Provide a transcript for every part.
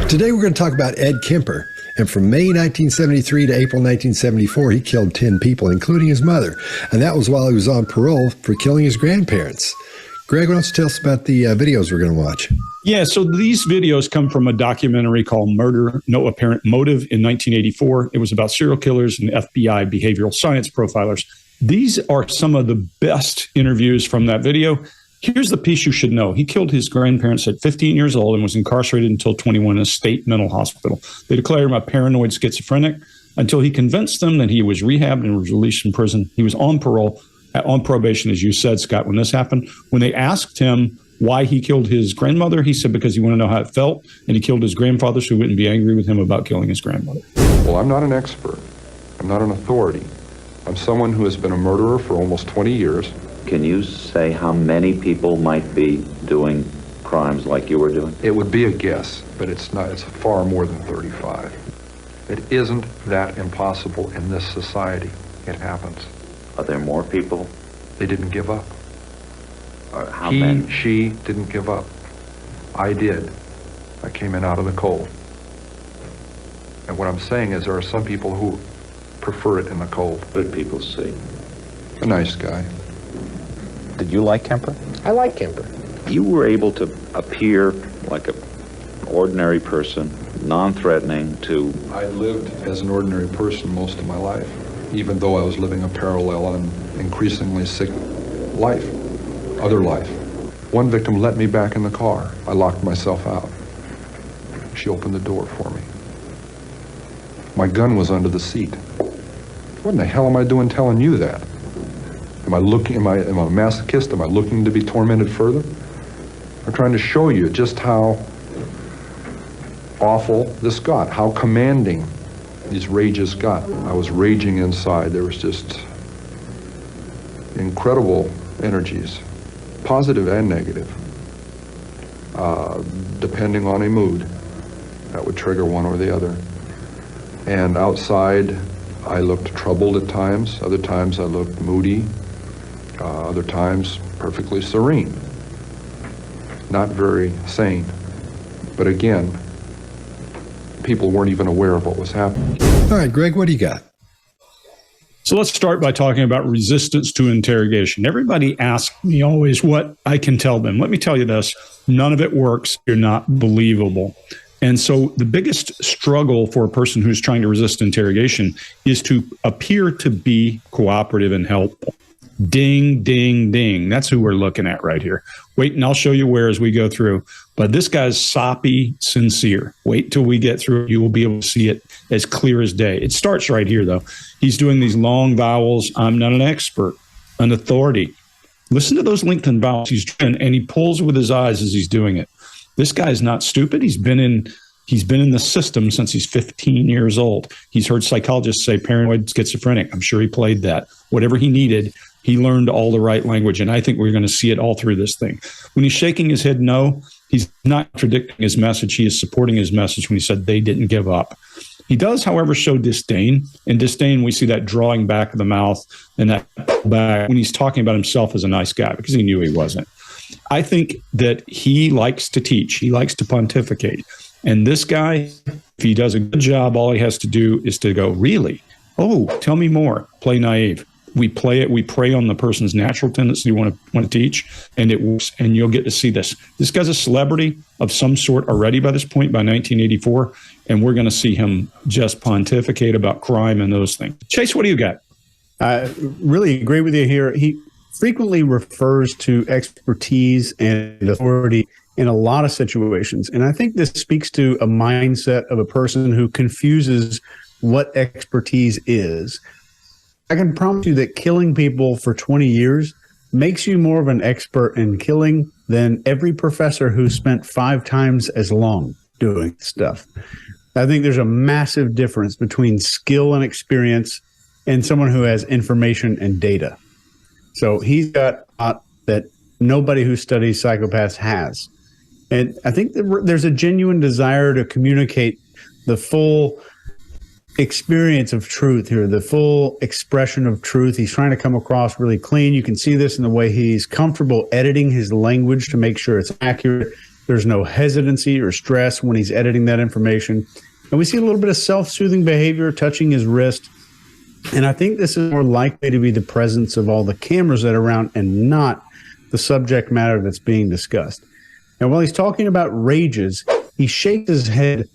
Today we're going to talk about Ed Kemper. And from May 1973 to April 1974, he killed 10 people, including his mother. And that was while he was on parole for killing his grandparents. Greg, why don't you tell us about the videos we're going to watch? Yeah, so these videos come from a documentary called Murder, No Apparent Motive in 1984. It was about serial killers and FBI behavioral science profilers. These are some of the best interviews from that video. Here's the piece you should know. He killed his grandparents at 15 years old and was incarcerated until 21 in a state mental hospital. They declared him a paranoid schizophrenic until he convinced them that he was rehabbed and was released from prison. He was on parole, on probation, as you said, Scott, when this happened. When they asked him why he killed his grandmother, he said because he wanted to know how it felt, and he killed his grandfather so he wouldn't be angry with him about killing his grandmother. Well, I'm not an expert. I'm not an authority. I'm someone who has been a murderer for almost 20 years. Can you say how many people might be doing crimes like you were doing? It would be a guess, but it's not. It's far more than 35. It isn't that impossible in this society. It happens. Are there more people? They didn't give up. How many? She didn't give up. I did. I came in out of the cold. And what I'm saying is there are some people who prefer it in the cold. Good people see. A nice guy. Did you like Kemper? I like Kemper. You were able to appear like an ordinary person, non-threatening to... I lived as an ordinary person most of my life, even though I was living a parallel and increasingly sick life, other life. One victim let me back in the car. I locked myself out. She opened the door for me. My gun was under the seat. What in the hell am I doing telling you that? Am I a masochist? Am I looking to be tormented further? I'm trying to show you just how awful this got, how commanding these rages got. I was raging inside. There was just incredible energies, positive and negative, depending on a mood. That would trigger one or the other. And outside, I looked troubled at times. Other times I looked moody. Other times perfectly serene. Not very sane. But again, people weren't even aware of what was happening. All right, Greg, what do you got? So let's start by talking about resistance to interrogation. Everybody asks me always what I can tell them. Let me tell you this, none of it works. You're not believable. And so the biggest struggle for a person who's trying to resist interrogation is to appear to be cooperative and helpful. Ding, ding, ding. That's who we're looking at right here. Wait, and I'll show you where as we go through. But this guy's soppy, sincere. Wait till we get through. You will be able to see it as clear as day. It starts right here, though. He's doing these long vowels. I'm not an expert, an authority. Listen to those lengthened vowels he's doing, and he pulls with his eyes as he's doing it. This guy's not stupid. He's been in the system since he's 15 years old. He's heard psychologists say paranoid schizophrenic. I'm sure he played that. Whatever he needed, he learned all the right language, and I think we're going to see it all through this thing. When he's shaking his head no, he's not contradicting his message. He is supporting his message when he said they didn't give up. He does, however, show disdain. In disdain, we see that drawing back of the mouth and that back when he's talking about himself as a nice guy because he knew he wasn't. I think that he likes to teach. He likes to pontificate. And this guy, if he does a good job, all he has to do is to go, really? Oh, tell me more. Play naive. We play it. We prey on the person's natural tendency to want to teach, and it works. And you'll get to see this. This guy's a celebrity of some sort already by this point, by 1984, and we're going to see him just pontificate about crime and those things. Chase, what do you got? I really agree with you here. He frequently refers to expertise and authority in a lot of situations, and I think this speaks to a mindset of a person who confuses what expertise is. I can promise you that killing people for 20 years makes you more of an expert in killing than every professor who spent 5 times as long doing stuff. I think there's a massive difference between skill and experience and someone who has information and data. So he's got a lot that nobody who studies psychopaths has. And I think there's a genuine desire to communicate the full experience of truth here, the full expression of truth. He's trying to come across really clean. You can see this in the way he's comfortable editing his language to make sure it's accurate. There's no hesitancy or stress when he's editing that information. And we see a little bit of self-soothing behavior, touching his wrist. And I think this is more likely to be the presence of all the cameras that are around and not the subject matter that's being discussed. And while he's talking about rages, he shakes his head,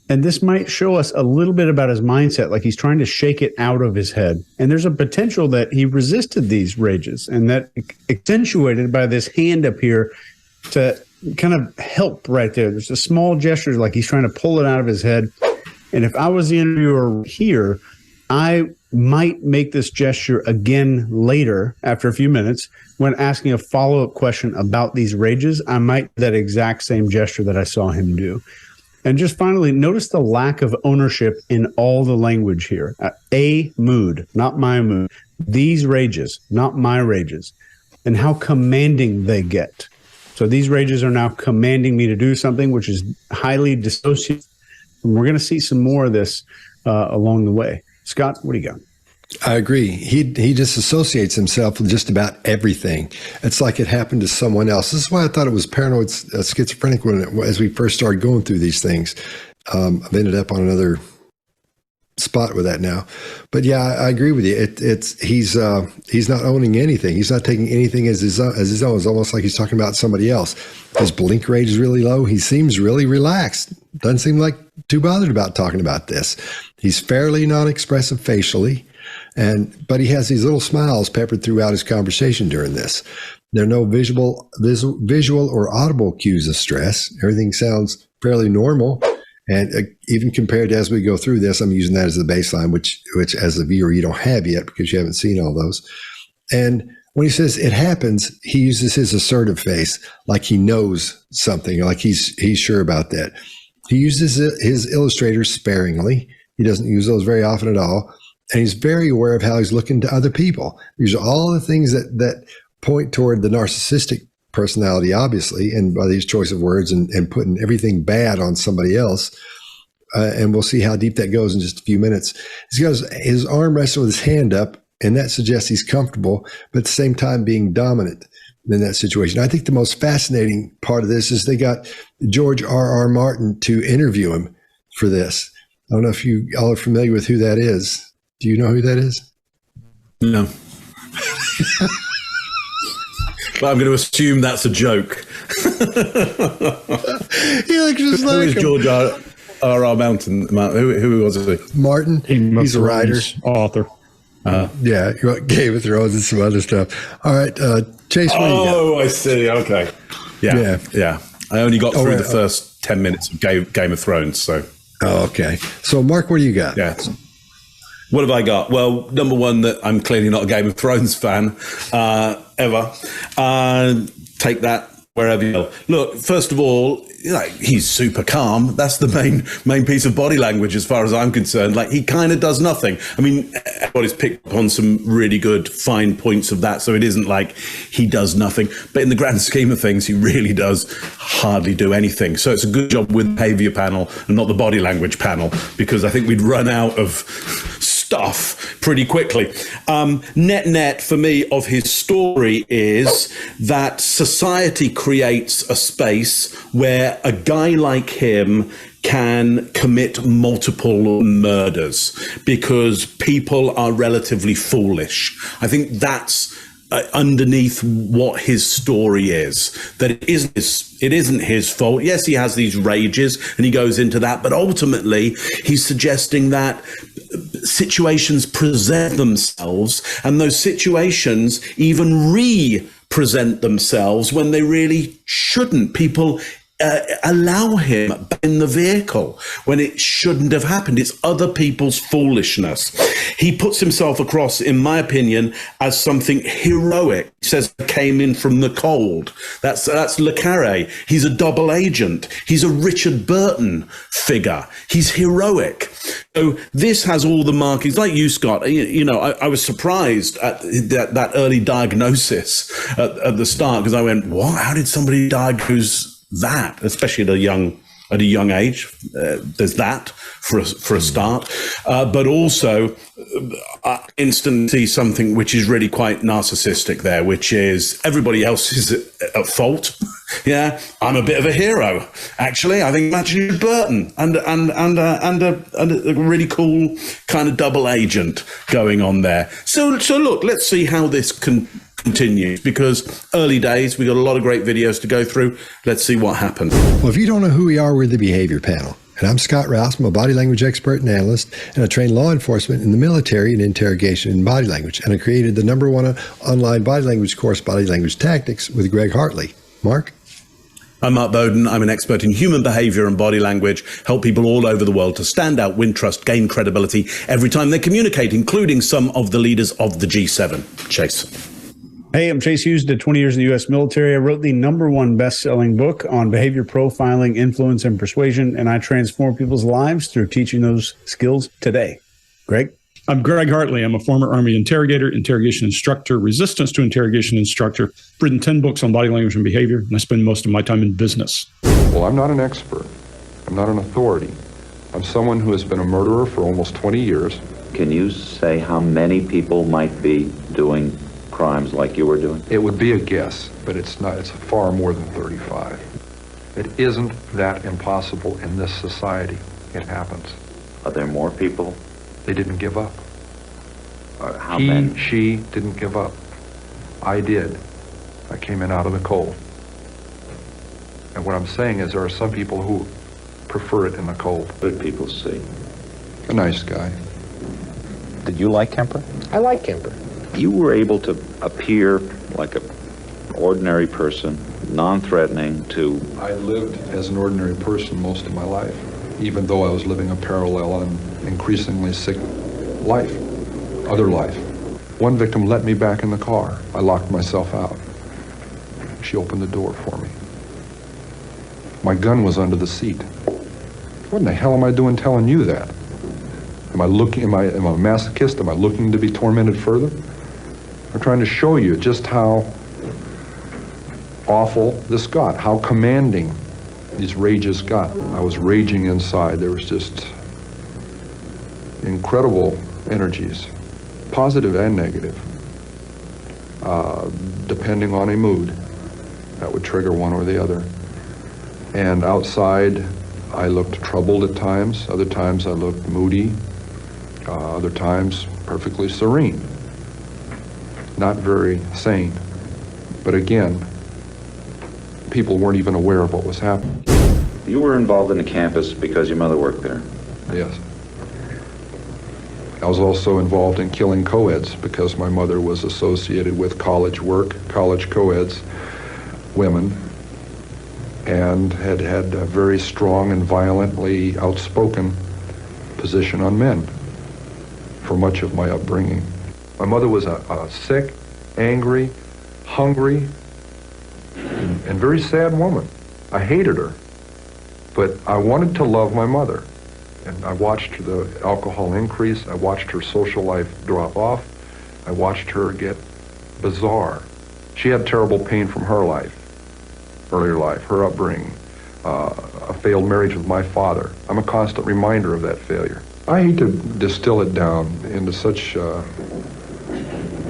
and this might show us a little bit about his mindset, like he's trying to shake it out of his head. And there's a potential that he resisted these rages, and that accentuated by this hand up here to kind of help right there. There's a small gesture, like he's trying to pull it out of his head. And if I was the interviewer here, I might make this gesture again later after a few minutes when asking a follow-up question about these rages. I might do that exact same gesture that I saw him do. And just finally, notice the lack of ownership in all the language here. A mood, not my mood. These rages, not my rages. And how commanding they get. So these rages are now commanding me to do something, which is highly dissociative. And we're going to see some more of this along the way. Scott, what do you got? I agree. He disassociates himself with just about everything. It's like it happened to someone else. This is why I thought it was paranoid schizophrenic as we first started going through these things. I've ended up on another spot with that now. But yeah, I agree with you. He's not owning anything. He's not taking anything as his own. It's almost like he's talking about somebody else. His blink rate is really low. He seems really relaxed. Doesn't seem like too bothered about talking about this. He's fairly non-expressive facially, but he has these little smiles peppered throughout his conversation during this. There are no visual or audible cues of stress. Everything sounds fairly normal. And even compared to as we go through this, I'm using that as the baseline, which as a viewer, you don't have yet because you haven't seen all those. And when he says it happens, he uses his assertive face like he knows something, like he's sure about that. He uses his illustrators sparingly. He doesn't use those very often at all. And he's very aware of how he's looking to other people. These are all the things that point toward the narcissistic personality, obviously, and by these choice of words and putting everything bad on somebody else. And we'll see how deep that goes in just a few minutes. He's got his arm resting with his hand up, and that suggests he's comfortable, but at the same time being dominant in that situation. I think the most fascinating part of this is they got George R.R. Martin to interview him for this. I don't know if you all are familiar with who that is. Do you know who that is? No. But I'm going to assume that's a joke. He looks just like who is George R.R. Mountain? Who was it? Martin. He's a writer, author. Yeah, he wrote Game of Thrones and some other stuff. All right, Chase. What do you got? Oh, I see. Okay. Yeah. I only got through the first 10 minutes of Game of Thrones, so. Oh, okay. So, Mark, what do you got? Yeah. What have I got? Well, number one, that I'm clearly not a Game of Thrones fan ever. Take that wherever you go. Look, first of all, he's super calm. That's the main piece of body language as far as I'm concerned. Like, he kind of does nothing. I mean, everybody's picked up on some really good fine points of that, so it isn't like he does nothing. But in the grand scheme of things, he really does hardly do anything. So it's a good job with the behavior panel and not the body language panel, because I think we'd run out of stuff pretty quickly. Net for me of his story is that society creates a space where a guy like him can commit multiple murders because people are relatively foolish. I think that's underneath what his story is, that it isn't his fault. Yes, he has these rages and he goes into that, but ultimately he's suggesting that situations present themselves, and those situations even re-present themselves when they really shouldn't. People allow him in the vehicle when it shouldn't have happened. It's other people's foolishness. He puts himself across, in my opinion, as something heroic. He says, came in from the cold. That's Le Carre. He's a double agent. He's a Richard Burton figure. He's heroic. So this has all the markings. Like you, Scott, I was surprised at that early diagnosis at the start, because I went, what? How did somebody diagnose that, especially at a young at a young age. There's that for a start. But also instantly see something which is really quite narcissistic there, which is everybody else is at fault. Yeah, I'm a bit of a hero, actually. I think Matthew Burton and a really cool kind of double agent going on there. So look, let's see how this continues, because early days, we got a lot of great videos to go through. Let's see what happens. Well, if you don't know who we are, we're the Behavior Panel. And I'm Scott Rouse. I'm a body language expert and analyst, and I train law enforcement in the military in interrogation and body language. And I created the #1 online body language course, Body Language Tactics, with Greg Hartley. Mark? I'm Mark Bowden. I'm an expert in human behavior and body language, help people all over the world to stand out, win trust, gain credibility every time they communicate, including some of the leaders of the G7. Chase. Hey, I'm Chase Hughes, did 20 years in the U.S. military. I wrote the #1 best-selling book on behavior profiling, influence, and persuasion, and I transform people's lives through teaching those skills today. Greg? I'm Greg Hartley. I'm a former Army interrogator, interrogation instructor, resistance to interrogation instructor. I've written 10 books on body language and behavior, and I spend most of my time in business. Well, I'm not an expert. I'm not an authority. I'm someone who has been a murderer for almost 20 years. Can you say how many people might be doing crimes like you were doing? It would be a guess, but it's not. It's far more than 35. It isn't that impossible in this society. It happens. Are there more people? They didn't give up. How many? She didn't give up. I did. I came in out of the cold. And what I'm saying is there are some people who prefer it in the cold. What did people see? A nice guy. Did you like Kemper? I like Kemper. You were able to appear like an ordinary person, non-threatening to... I lived as an ordinary person most of my life, even though I was living a parallel and increasingly sick life, other life. One victim let me back in the car. I locked myself out. She opened the door for me. My gun was under the seat. What in the hell am I doing telling you that? Am I a masochist? Am I looking to be tormented further? I'm trying to show you just how awful this got, how commanding these rages got. I was raging inside. There was just incredible energies, positive and negative, depending on a mood. That would trigger one or the other. And outside, I looked troubled at times. Other times I looked moody. Other times perfectly serene. Not very sane. But again, people weren't even aware of what was happening. You were involved in the campus because your mother worked there. Yes. I was also involved in killing co-eds because my mother was associated with college work, college co-eds, women, and had a very strong and violently outspoken position on men for much of my upbringing. My mother was a sick, angry, hungry, and very sad woman. I hated her, but I wanted to love my mother. And I watched the alcohol increase. I watched her social life drop off. I watched her get bizarre. She had terrible pain from her life, earlier life, her upbringing, a failed marriage with my father. I'm a constant reminder of that failure. I hate to distill it down into such,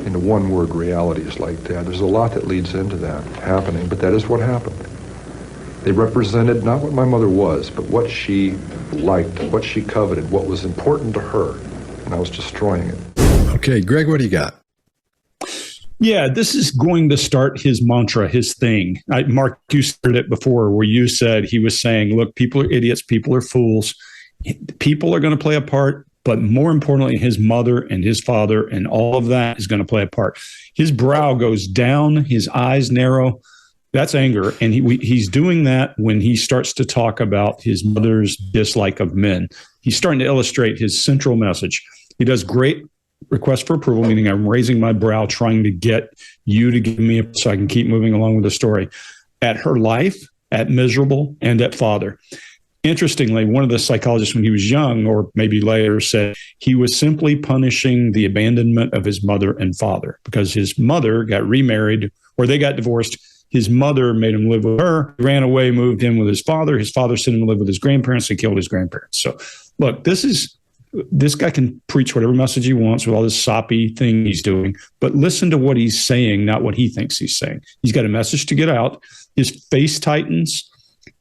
into one-word realities like that. There's a lot that leads into that happening, but that is what happened. They represented not what my mother was, but what she liked, what she coveted, what was important to her, and I was destroying it. Okay, Greg, what do you got? Yeah, this is going to start his mantra, his thing. Mark, you started it before where you said he was saying, look, people are idiots, people are fools, people are going to play a part, but more importantly, his mother and his father and all of that is going to play a part. His brow goes down, his eyes narrow. That's anger. And he's doing that when he starts to talk about his mother's dislike of men. He's starting to illustrate his central message. He does great request for approval, meaning I'm raising my brow, trying to get you to give me so I can keep moving along with the story. At her life, at miserable, and at father. Interestingly, one of the psychologists when he was young, or maybe later, said he was simply punishing the abandonment of his mother and father because his mother got remarried or they got divorced. His mother made him live with her. He ran away, moved in with his father. His father sent him to live with his grandparents. He killed his grandparents. So, look, this guy can preach whatever message he wants with all this soppy thing he's doing, but listen to what he's saying, not what he thinks he's saying. He's got a message to get out. His face tightens,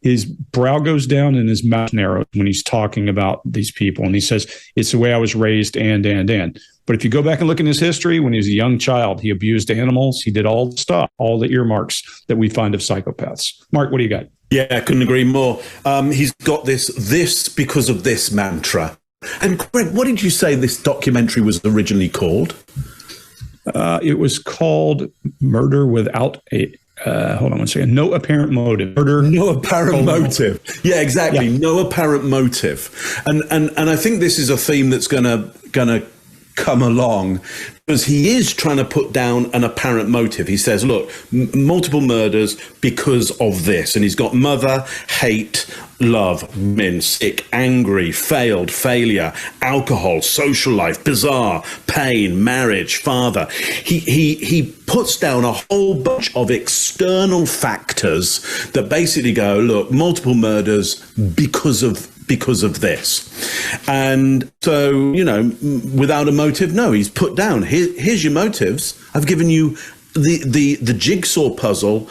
his brow goes down, and his mouth narrows when he's talking about these people. And he says, it's the way I was raised, and. But if you go back and look in his history, when he was a young child, he abused animals. He did all the stuff, all the earmarks that we find of psychopaths. Mark, what do you got? Yeah, I couldn't agree more. He's got this because of this mantra. And Greg, what did you say this documentary was originally called? It was called Murder Without a, hold on one second, No Apparent Motive. Murder. No apparent motive. Yeah, exactly. Yeah. No apparent motive. And I think this is a theme that's gonna come along, because he is trying to put down an apparent motive. He says, look, multiple murders because of this. And he's got mother, hate, love, men, sick, angry, failed, failure, alcohol, social life, bizarre, pain, marriage, father. He puts down a whole bunch of external factors that basically go, look, multiple murders because of this. And so, without a motive, no, he's put down, here's your motives. I've given you the jigsaw puzzle,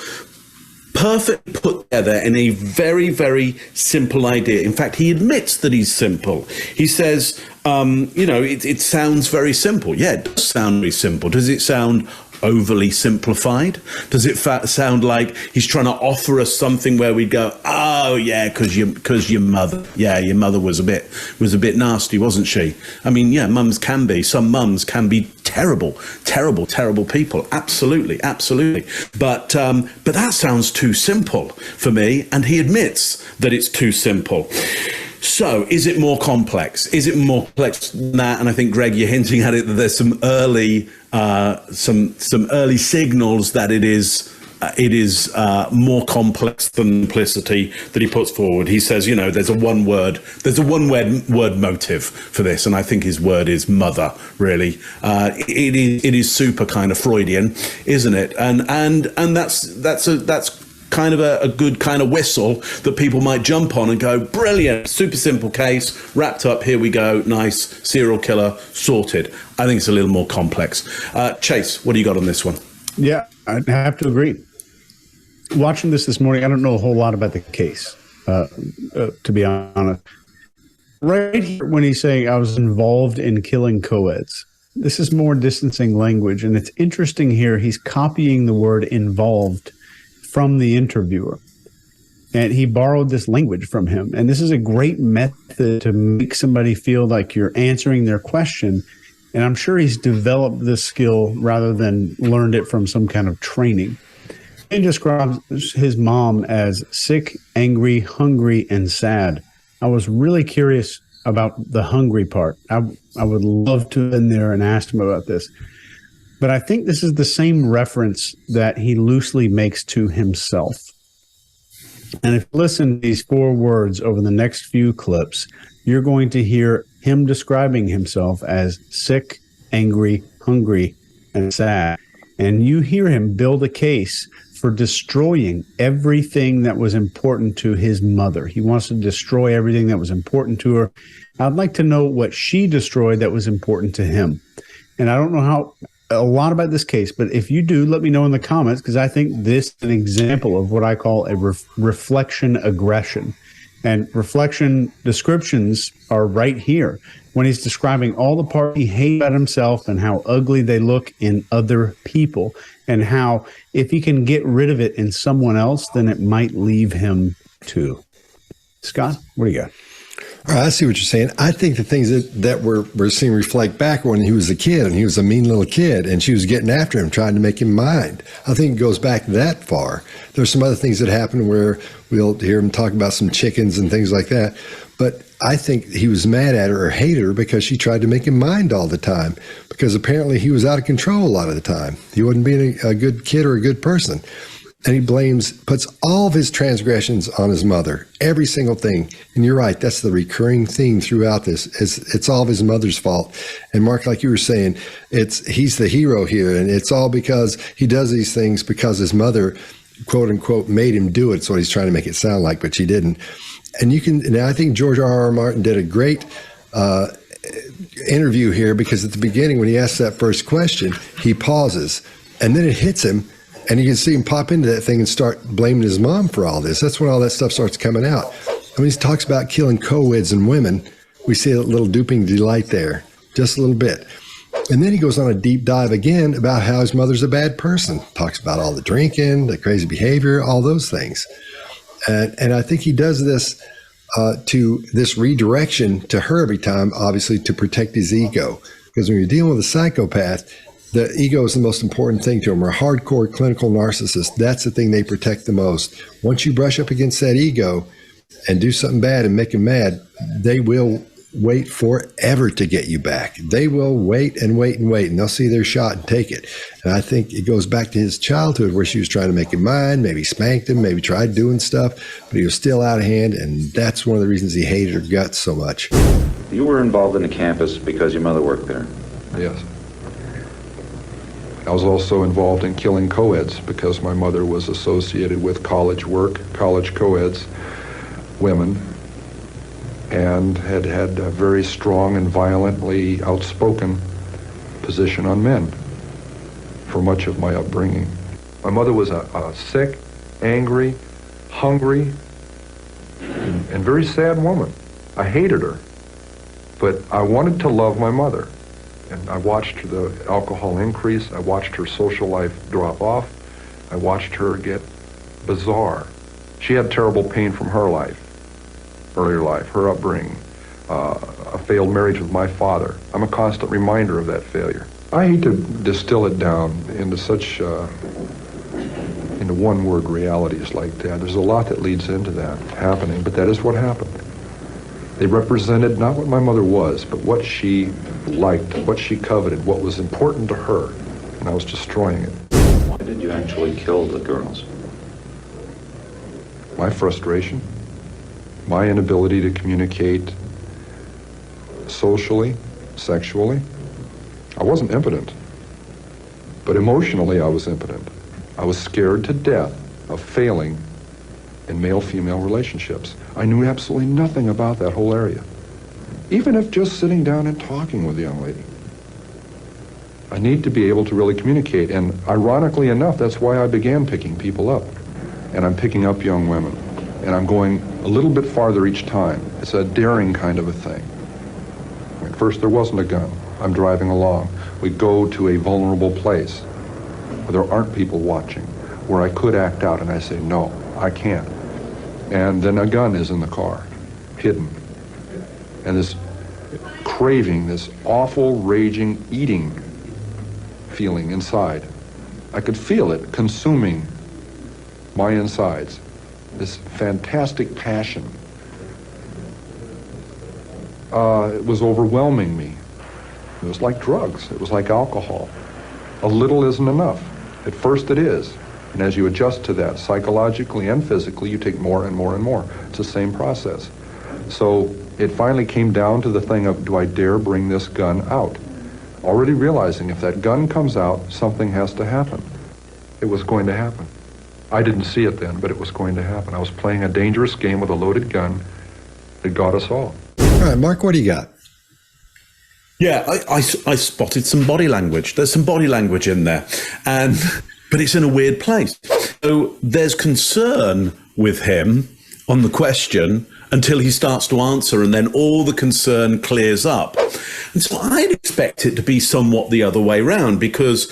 perfect put together in a very, very simple idea. In fact, he admits that he's simple. He says, it sounds very simple. Yeah, it does sound very simple. Does it sound overly simplified? Does it sound like he's trying to offer us something where we go, oh yeah, because your mother, your mother was a bit nasty, wasn't she? I mean, yeah, some mums can be terrible people. Absolutely. But that sounds too simple for me, and he admits that it's too simple. So, is it more complex? Is it more complex than that? And I think, Greg, you're hinting at it, that there's some early signals that it is more complex than simplicity that he puts forward. He says, there's a one word motive for this, and I think his word is mother. Really, it is super kind of Freudian, isn't it? And that's kind of a good kind of whistle that people might jump on and go, brilliant, super simple case, wrapped up, here we go, nice, serial killer, sorted. I think it's a little more complex. Chase, what do you got on this one? Yeah, I have to agree. Watching this morning, I don't know a whole lot about the case, to be honest. Right here, when he's saying I was involved in killing co-eds, this is more distancing language, and it's interesting here, he's copying the word involved from the interviewer, and he borrowed this language from him. And this is a great method to make somebody feel like you're answering their question. And I'm sure he's developed this skill rather than learned it from some kind of training. He describes his mom as sick, angry, hungry, and sad. I was really curious about the hungry part. I would love to have been there and asked him about this. But I think this is the same reference that he loosely makes to himself. And if you listen to these 4 words over the next few clips, you're going to hear him describing himself as sick, angry, hungry, and sad. And you hear him build a case for destroying everything that was important to his mother. He wants to destroy everything that was important to her. I'd like to know what she destroyed that was important to him. And I don't know a lot about this case, but if you do, let me know in the comments, because I think this is an example of what I call a reflection aggression. And reflection descriptions are right here when he's describing all the parts he hates about himself and how ugly they look in other people, and how if he can get rid of it in someone else, then it might leave him too. Scott, what do you got? All right, I see what you're saying. I think the things that we're seeing reflect back when he was a kid, and he was a mean little kid, and she was getting after him, trying to make him mind. I think it goes back that far. There's some other things that happen where we'll hear him talk about some chickens and things like that. But I think he was mad at her or hated her because she tried to make him mind all the time, because apparently he was out of control a lot of the time. He wasn't being a good kid or a good person. And he puts all of his transgressions on his mother, every single thing. And you're right, that's the recurring theme throughout this. It's all of his mother's fault. And Mark, like you were saying, he's the hero here, and it's all because he does these things because his mother quote unquote made him do it. That's what he's trying to make it sound like, but she didn't. And I think George R.R. Martin did a great interview here, because at the beginning, when he asks that first question, he pauses and then it hits him, and you can see him pop into that thing and start blaming his mom for all this. That's when all that stuff starts coming out. When he talks about killing co-eds and women, we see a little duping delight there, just a little bit. And then he goes on a deep dive again about how his mother's a bad person, talks about all the drinking, the crazy behavior, all those things. And I think he does this to this redirection to her every time, obviously, to protect his ego. Because when you're dealing with a psychopath, the ego is the most important thing to them. Or a hardcore clinical narcissist, that's the thing they protect the most. Once you brush up against that ego and do something bad and make them mad, they will wait forever to get you back. They will wait and wait and wait, and they'll see their shot and take it. And I think it goes back to his childhood, where she was trying to make him mine, maybe spanked him, maybe tried doing stuff, but he was still out of hand, and that's one of the reasons he hated her guts so much. You were involved in the campus because your mother worked there. Yes. I was also involved in killing co-eds because my mother was associated with college work, college co-eds, women, and had a very strong and violently outspoken position on men for much of my upbringing. My mother was a sick, angry, hungry, and very sad woman. I hated her, but I wanted to love my mother. And I watched the alcohol increase. I watched her social life drop off. I watched her get bizarre. She had terrible pain from her life. Earlier life, her upbringing, a failed marriage with my father. I'm a constant reminder of that failure. I hate to distill it down into such, into one-word realities like that. There's a lot that leads into that happening, but that is what happened. They represented not what my mother was, but what she liked, what she coveted, what was important to her, and I was destroying it. Why did you actually kill the girls? My frustration. My inability to communicate socially, sexually. I wasn't impotent, but emotionally I was impotent. I was scared to death of failing in male-female relationships. I knew absolutely nothing about that whole area, even if just sitting down and talking with a young lady. I need to be able to really communicate, and ironically enough, that's why I began picking people up. And I'm picking up young women. And I'm going a little bit farther each time. It's a daring kind of a thing. At first, there wasn't a gun. I'm driving along. We go to a vulnerable place where there aren't people watching, where I could act out, and I say, no, I can't. And then a gun is in the car, hidden. And this craving, this awful, raging, eating feeling inside. I could feel it consuming my insides. This fantastic passion. It was overwhelming me. It was like drugs. It was like alcohol. A little isn't enough. At first it is. And as you adjust to that psychologically and physically, you take more and more and more. It's the same process. So it finally came down to the thing of, do I dare bring this gun out? Already realizing if that gun comes out, something has to happen. It was going to happen. I didn't see it then, but it was going to happen. I was playing a dangerous game with a loaded gun that got us all. All right, Mark, what do you got? Yeah, I spotted some body language. There's some body language in there, but it's in a weird place. So there's concern with him on the question until he starts to answer, and then all the concern clears up. And so I'd expect it to be somewhat the other way around, because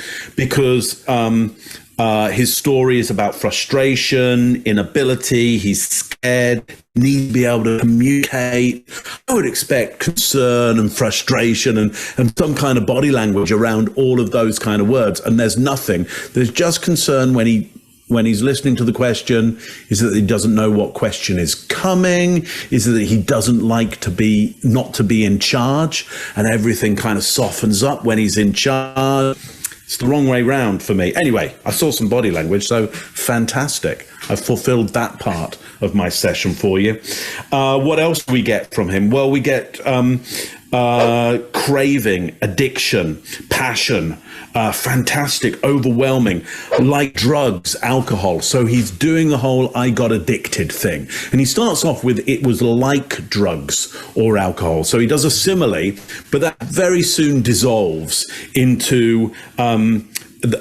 his story is about frustration, inability, he's scared, needs to be able to communicate. I would expect concern and frustration and some kind of body language around all of those kind of words. And there's nothing. There's just concern when he's listening to the question. Is it that he doesn't know what question is coming? Is it that he doesn't like not to be in charge, and everything kind of softens up when he's in charge? It's the wrong way round for me. Anyway, I saw some body language, so fantastic. I've fulfilled that part of my session for you. What else do we get from him? Well, we get craving, addiction, passion, fantastic, overwhelming, like drugs, alcohol. So he's doing the whole I got addicted thing. And he starts off with it was like drugs or alcohol. So he does a simile, but that very soon dissolves into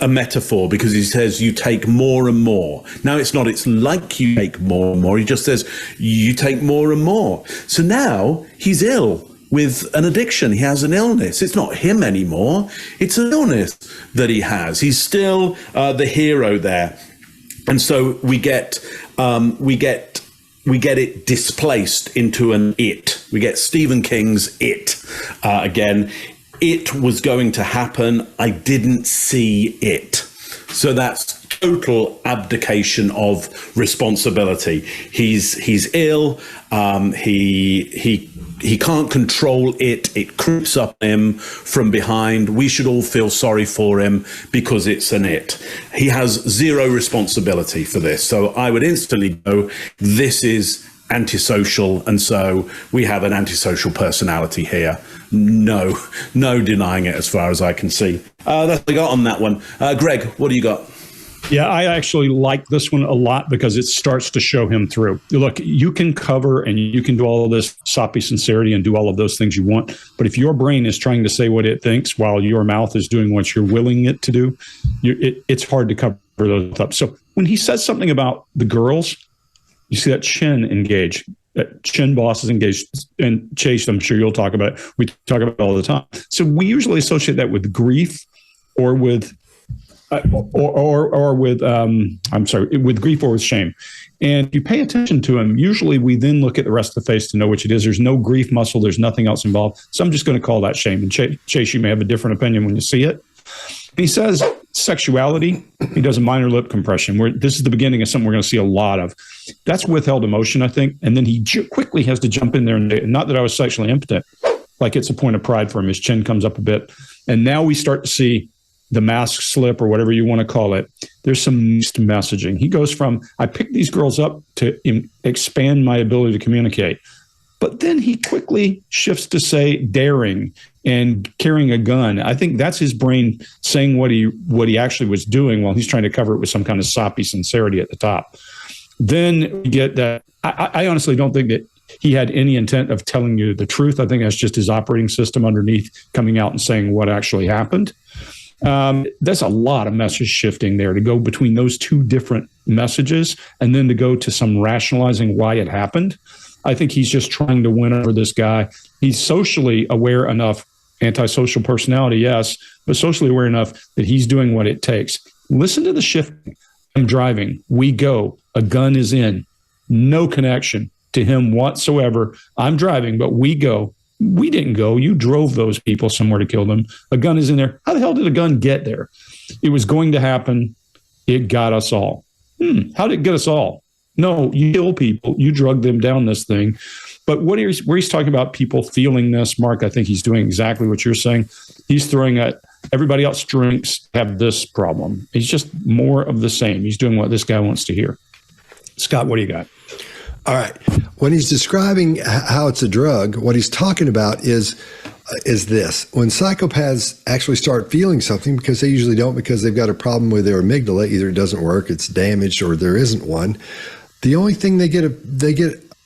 a metaphor, because he says you take more and more. Now it's not it's like you take more and more. He just says you take more and more. So now he's ill with an addiction. He has an illness. It's not him anymore. It's an illness that he has. He's still the hero there. And so we get it displaced into an it. We get Stephen King's It again. It was going to happen. I didn't see it. So that's total abdication of responsibility. He's ill. He can't control it. It creeps up him from behind. We should all feel sorry for him because it's an it. He has zero responsibility for this. So I would instantly go, this is antisocial. And so we have an antisocial personality here. No denying it as far as I can see. That's what I got on that one. Greg, what do you got? Yeah, I actually like this one a lot because it starts to show him through. Look, you can cover and you can do all of this soppy sincerity and do all of those things you want. But if your brain is trying to say what it thinks while your mouth is doing what you're willing it to do, it's hard to cover those up. So when he says something about the girls, you see that Chin engage. That Chin boss is engaged, and Chase, I'm sure you'll talk about it. We talk about it all the time. So we usually associate that with grief or with with grief or with shame. And if you pay attention to him, usually we then look at the rest of the face to know which it is. There's no grief muscle. There's nothing else involved. So I'm just going to call that shame. And Chase, you may have a different opinion when you see it. He says sexuality. He does a minor lip compression. This is the beginning of something we're going to see a lot of. That's withheld emotion, I think. And then he quickly has to jump in there. And not that I was sexually impotent, like it's a point of pride for him. His chin comes up a bit. And now we start to see the mask slip or whatever you want to call it. There's some mixed messaging. He goes from, I picked these girls up to expand my ability to communicate. But then he quickly shifts to say daring and carrying a gun. I think that's his brain saying what he actually was doing while he's trying to cover it with some kind of soppy sincerity at the top. Then we get that. I honestly don't think that he had any intent of telling you the truth. I think that's just his operating system underneath coming out and saying what actually happened. That's a lot of message shifting there to go between those two different messages and then to go to some rationalizing why it happened. I think he's just trying to win over this guy. He's socially aware enough, antisocial personality, yes, but socially aware enough that he's doing what it takes. Listen to the shifting. I'm driving. We go. A gun is in. No connection to him whatsoever. I'm driving, but we go. We didn't go. You drove those people somewhere to kill them. A gun is in there. How the hell did a gun get there? It was going to happen. It got us all. How did it get us all? No, you kill people. You drug them down this thing. But where he's talking about people feeling this, Mark, I think he's doing exactly what you're saying. He's throwing at everybody else drinks have this problem. He's just more of the same. He's doing what this guy wants to hear. Scott, what do you got? All right. When he's describing how it's a drug, what he's talking about is this. When psychopaths actually start feeling something, because they usually don't, because they've got a problem with their amygdala, either it doesn't work, it's damaged, or there isn't one. The only thing they get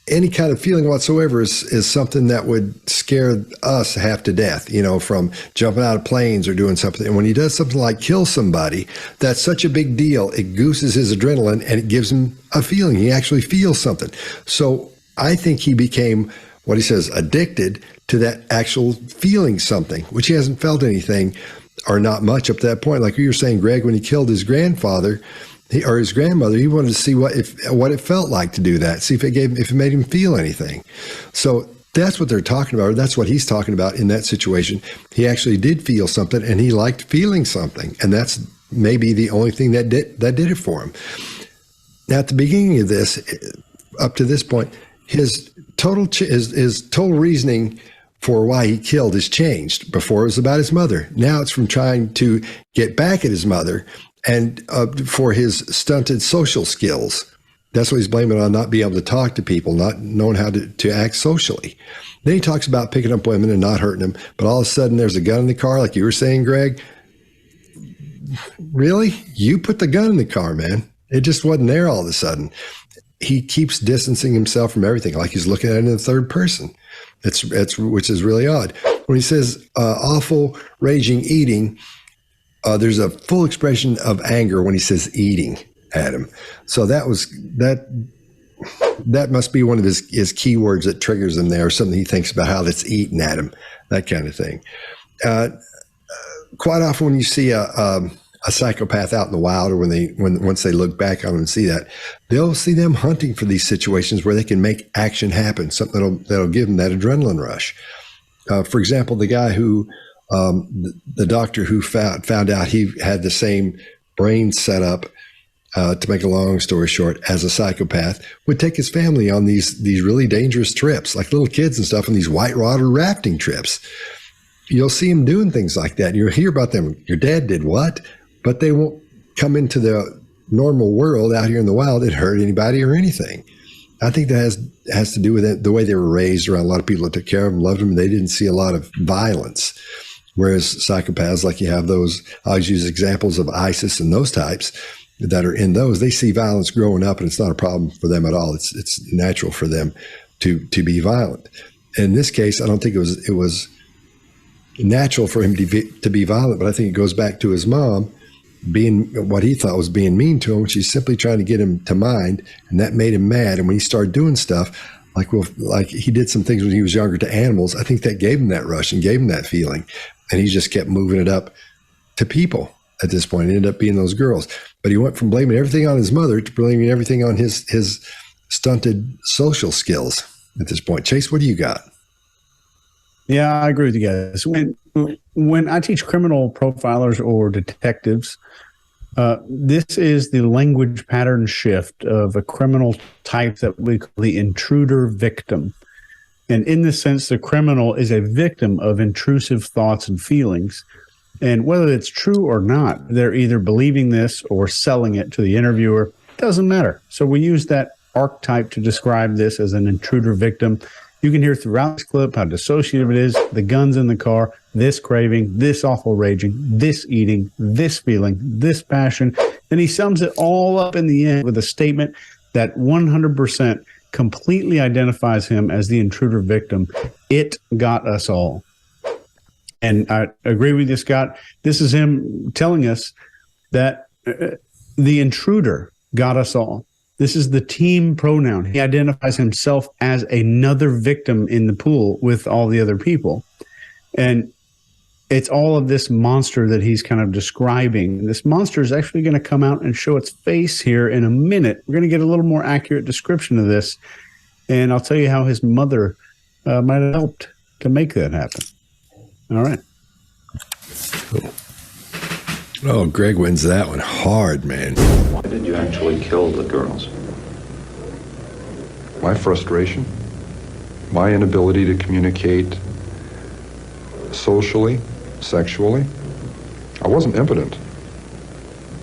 any kind of feeling whatsoever is something that would scare us half to death, from jumping out of planes or doing something. And when he does something like kill somebody, that's such a big deal. It gooses his adrenaline and it gives him a feeling. He actually feels something. So I think he became, what he says, addicted to that actual feeling something, which he hasn't felt anything or not much up to that point. Like you were saying, Greg, when he killed his grandfather, or his grandmother, he wanted to see what it felt like to do that, see if it made him feel anything. So that's what they're talking about. Or that's what he's talking about in that situation. He actually did feel something, and he liked feeling something, and that's maybe the only thing that did it for him. Now, at the beginning of this, up to this point, his total reasoning for why he killed has changed. Before it was about his mother. Now it's from trying to get back at his mother and for his stunted social skills. That's what he's blaming on, not being able to talk to people, not knowing how to act socially. Then he talks about picking up women and not hurting them, but all of a sudden there's a gun in the car, like you were saying, Greg. Really? You put the gun in the car, man. It just wasn't there all of a sudden. He keeps distancing himself from everything, like he's looking at it in the third person. It's which is really odd. When he says awful, raging, eating, there's a full expression of anger when he says eating at him. So that must be one of his key words that triggers him there, or something he thinks about how that's eating at him, that kind of thing. Quite often when you see a psychopath out in the wild, or once they look back on them and see that, they'll see them hunting for these situations where they can make action happen, something that'll give them that adrenaline rush. For example, the guy who, the doctor who found out he had the same brain setup, to make a long story short, as a psychopath, would take his family on these really dangerous trips, like little kids and stuff, on these whitewater rafting trips. You'll see him doing things like that. You'll hear about them. Your dad did what? But they won't come into the normal world out here in the wild and hurt anybody or anything. I think that has to do with it, the way they were raised around a lot of people that took care of them, loved them. They didn't see a lot of violence. Whereas psychopaths, like you have those, I always use examples of ISIS and those types that are in those, they see violence growing up and it's not a problem for them at all. It's natural for them to be violent. In this case, I don't think it was natural for him to be violent, but I think it goes back to his mom being what he thought was being mean to him. She's simply trying to get him to mind, and that made him mad. And when he started doing stuff, like he did some things when he was younger to animals, I think that gave him that rush and gave him that feeling. And he just kept moving it up to people at this point. It ended up being those girls. But he went from blaming everything on his mother to blaming everything on his stunted social skills at this point. Chase, what do you got? Yeah, I agree with you guys. When I teach criminal profilers or detectives, this is the language pattern shift of a criminal type that we call the intruder victim. And in this sense, the criminal is a victim of intrusive thoughts and feelings. And whether it's true or not, they're either believing this or selling it to the interviewer. Doesn't matter. So we use that archetype to describe this as an intruder victim. You can hear throughout this clip how dissociative it is, the guns in the car, this craving, this awful raging, this eating, this feeling, this passion. And he sums it all up in the end with a statement that 100% completely identifies him as the intruder victim. It got us all. And I agree with you, Scott. This is him telling us that the intruder got us all. This is the team pronoun. He identifies himself as another victim in the pool with all the other people. And it's all of this monster that he's kind of describing. This monster is actually going to come out and show its face here in a minute. We're going to get a little more accurate description of this. And I'll tell you how his mother might have helped to make that happen. All right. Oh, Greg wins that one hard, man. Why did you actually kill the girls? My frustration, my inability to communicate socially, sexually. I wasn't impotent,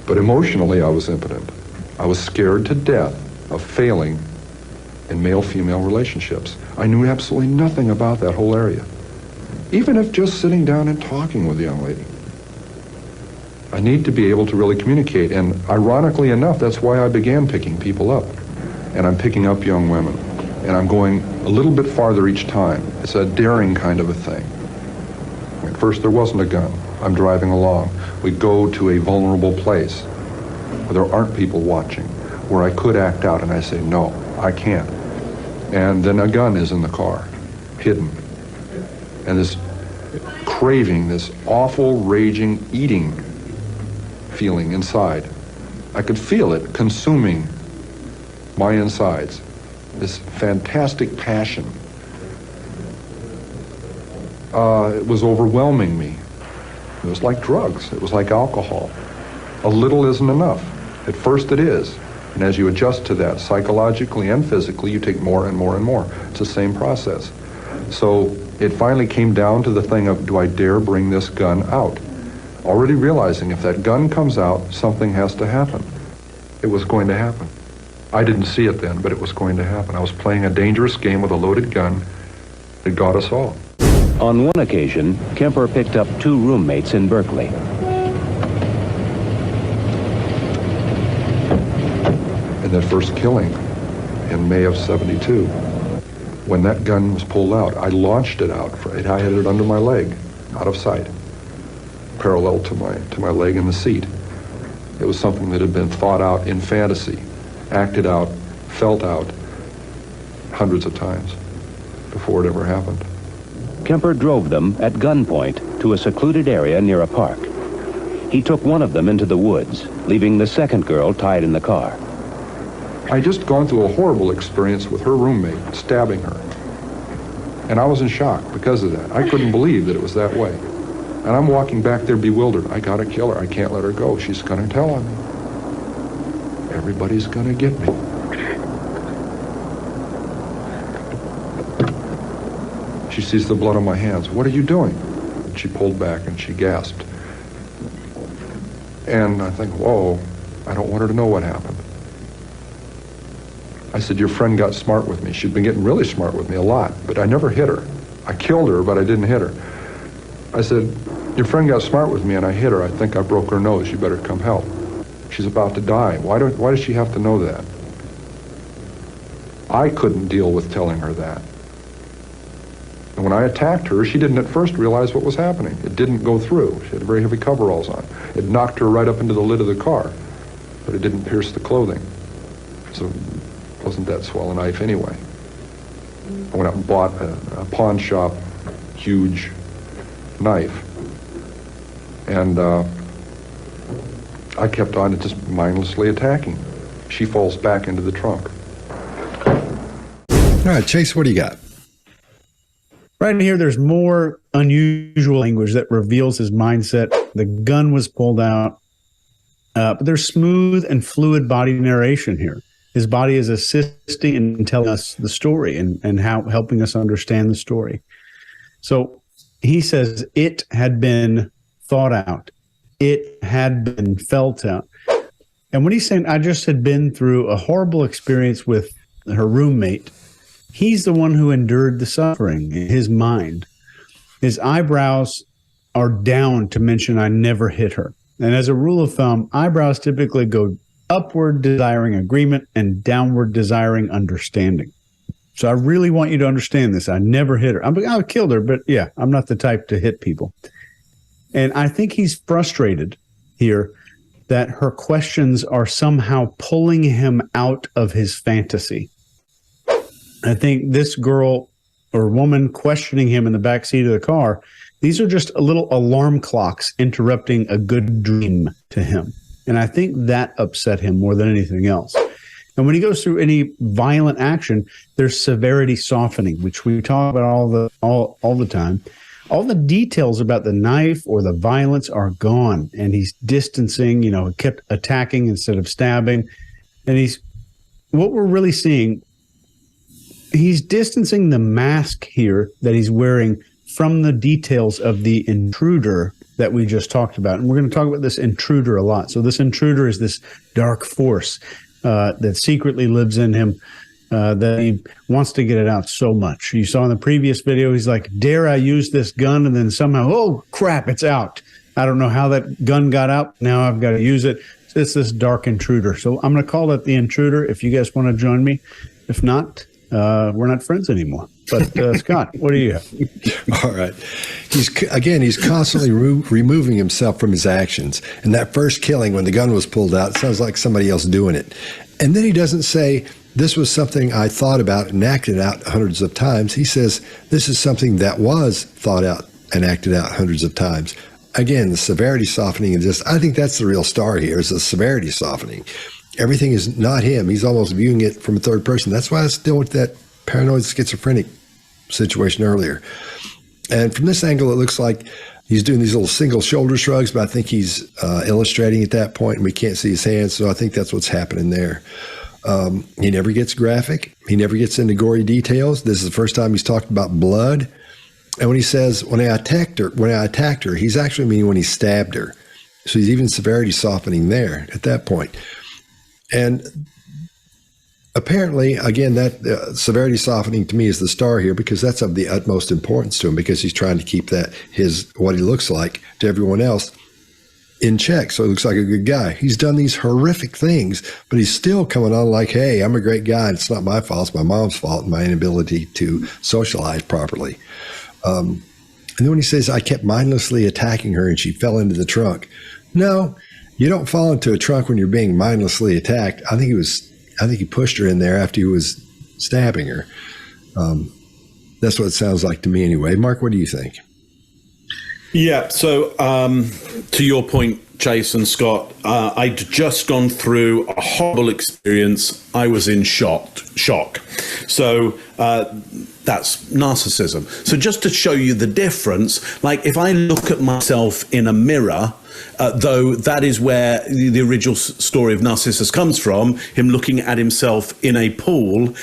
but emotionally I was impotent. I was scared to death of failing in male-female relationships. I knew absolutely nothing about that whole area, even if just sitting down and talking with a young lady. I need to be able to really communicate, and ironically enough, that's why I began picking people up. And I'm picking up young women, and I'm going a little bit farther each time. It's a daring kind of a thing. At first, there wasn't a gun. I'm driving along. We go to a vulnerable place where there aren't people watching, where I could act out, and I say, no, I can't. And then a gun is in the car, hidden. And this craving, this awful, raging, eating feeling inside. I could feel it consuming my insides. This fantastic passion. It was overwhelming me. It was like drugs. It was like alcohol. A little isn't enough. At first it is. And as you adjust to that psychologically and physically, you take more and more and more. It's the same process. So it finally came down to the thing of, do I dare bring this gun out? Already realizing if that gun comes out, something has to happen. It was going to happen. I didn't see it then, but it was going to happen. I was playing a dangerous game with a loaded gun that got us all. On one occasion, Kemper picked up 2 roommates in Berkeley. In that first killing in May of '72, when that gun was pulled out, I launched it out. I had it under my leg, out of sight, parallel to my leg in the seat. It was something that had been thought out in fantasy, acted out, felt out hundreds of times before it ever happened. Kemper drove them at gunpoint to a secluded area near a park. He took one of them into the woods, leaving the second girl tied in the car. I just gone through a horrible experience with her roommate stabbing her. And I was in shock because of that. I couldn't believe that it was that way. And I'm walking back there bewildered. I gotta kill her. I can't let her go. She's gonna tell on me. Everybody's gonna get me. She sees the blood on my hands. What are you doing? And she pulled back and she gasped. And I think, whoa, I don't want her to know what happened. I said, your friend got smart with me. She'd been getting really smart with me a lot, but I never hit her. I killed her, but I didn't hit her. I said, your friend got smart with me and I hit her. I think I broke her nose. You better come help. She's about to die. Why does she have to know that? I couldn't deal with telling her that. And when I attacked her, she didn't at first realize what was happening. It didn't go through. She had very heavy coveralls on. It knocked her right up into the lid of the car, but it didn't pierce the clothing. So it wasn't that swell a knife anyway. I went out and bought a pawn shop huge knife. And I kept on just mindlessly attacking. She falls back into the trunk. All right, Chase, what do you got? Right here, there's more unusual language that reveals his mindset. The gun was pulled out, but there's smooth and fluid body narration here. His body is assisting in telling us the story and how helping us understand the story. So he says it had been thought out. It had been felt out. And when he's saying, I just had been through a horrible experience with her roommate, he's the one who endured the suffering in his mind. His eyebrows are down to mention I never hit her. And as a rule of thumb, eyebrows typically go upward desiring agreement and downward desiring understanding. So I really want you to understand this. I never hit her. I killed her, but yeah, I'm not the type to hit people. And I think he's frustrated here that her questions are somehow pulling him out of his fantasy. I think this girl or woman questioning him in the backseat of the car, these are just a little alarm clocks interrupting a good dream to him. And I think that upset him more than anything else. And when he goes through any violent action, there's severity softening, which we talk about all the time. All the details about the knife or the violence are gone, and he's distancing, kept attacking instead of stabbing. And what we're really seeing, he's distancing the mask here that he's wearing from the details of the intruder that we just talked about. And we're going to talk about this intruder a lot. So this intruder is this dark force that secretly lives in him, that he wants to get it out so much. You saw in the previous video, he's like, dare I use this gun? And then somehow, oh, crap, it's out. I don't know how that gun got out. Now I've got to use it. It's this dark intruder. So I'm going to call that the intruder if you guys want to join me. If not, we're not friends anymore. But Scott, what do you have? All right. He's constantly removing himself from his actions. And that first killing, when the gun was pulled out, it sounds like somebody else doing it. And then he doesn't say, this was something I thought about and acted out hundreds of times. He says, this is something that was thought out and acted out hundreds of times. Again, the severity softening and I think that's the real star here, is the severity softening. Everything is not him. He's almost viewing it from a third person. That's why I was dealing with that paranoid schizophrenic situation earlier. And from this angle, it looks like he's doing these little single shoulder shrugs, but I think he's illustrating at that point, and we can't see his hands. So I think that's what's happening there. He never gets graphic. He never gets into gory details. This is the first time he's talked about blood. And when he says, when I attacked her, he's actually meaning when he stabbed her. So he's even severity softening there at that point. And apparently, again, that severity softening to me is the star here, because that's of the utmost importance to him, because he's trying to keep that what he looks like to everyone else in check. So he looks like a good guy. He's done these horrific things, but he's still coming on like, hey, I'm a great guy. It's not my fault. It's my mom's fault and my inability to socialize properly. And then when he says, I kept mindlessly attacking her and she fell into the trunk. No, you don't fall into a trunk when you're being mindlessly attacked. I think he pushed her in there after he was stabbing her. That's what it sounds like to me anyway. Mark, what do you think? Yeah, so to your point, Jason, Scott, I'd just gone through a horrible experience. I was in shock. So that's narcissism. So just to show you the difference, like if I look at myself in a mirror, though that is where the original story of Narcissus comes from, him looking at himself in a pool.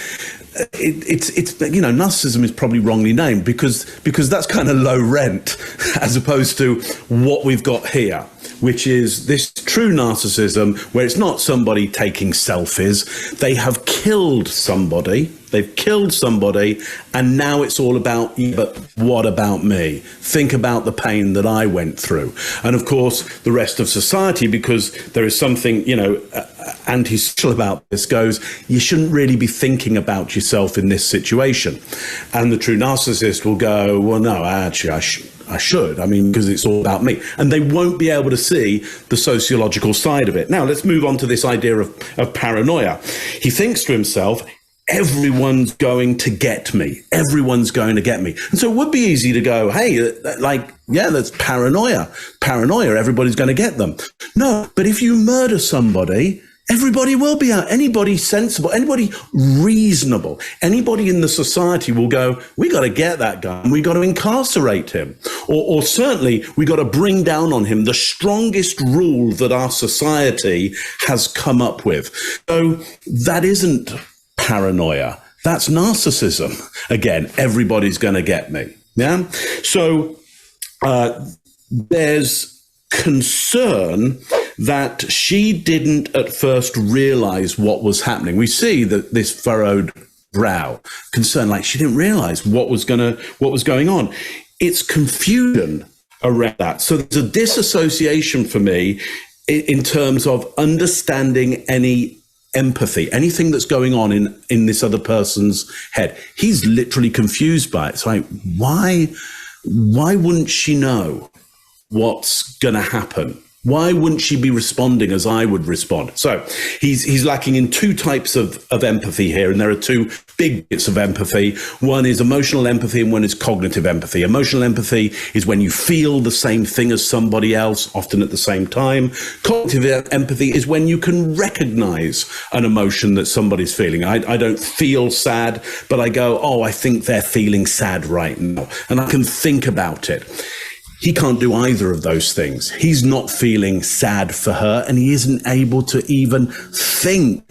It's narcissism is probably wrongly named because that's kind of low rent as opposed to what we've got here, which is this true narcissism where it's not somebody taking selfies. They have killed somebody. They've killed somebody, and now it's all about, but what about me? Think about the pain that I went through. And of course, the rest of society, because there is something, antisocial about this, goes, you shouldn't really be thinking about yourself in this situation. And the true narcissist will go, well, no, actually, I should. I mean, because it's all about me. And they won't be able to see the sociological side of it. Now, let's move on to this idea of paranoia. He thinks to himself, everyone's going to get me. Everyone's going to get me. And so it would be easy to go, hey, that's paranoia. Paranoia, everybody's going to get them. No, but if you murder somebody, everybody will be out. Anybody sensible, anybody reasonable, anybody in the society will go, we got to get that guy and we got to incarcerate him. Or certainly we got to bring down on him the strongest rule that our society has come up with. So that isn't paranoia. That's narcissism. Again, everybody's going to get me. Yeah. So there's concern that she didn't at first realize what was happening. We see that this furrowed brow, concern, like she didn't realize what was going on. It's confusion around that. So there's a disassociation for me in terms of understanding any empathy, anything that's going on in this other person's head. He's literally confused by it. It's like, why wouldn't she know what's going to happen? Why wouldn't she be responding as I would respond? So he's lacking in two types of empathy here, and there are two big bits of empathy. One is emotional empathy and one is cognitive empathy. Emotional empathy is when you feel the same thing as somebody else, often at the same time. Cognitive empathy is when you can recognize an emotion that somebody's feeling. I don't feel sad, but I go, oh, I think they're feeling sad right now, and I can think about it. He can't do either of those things. He's not feeling sad for her, and he isn't able to even think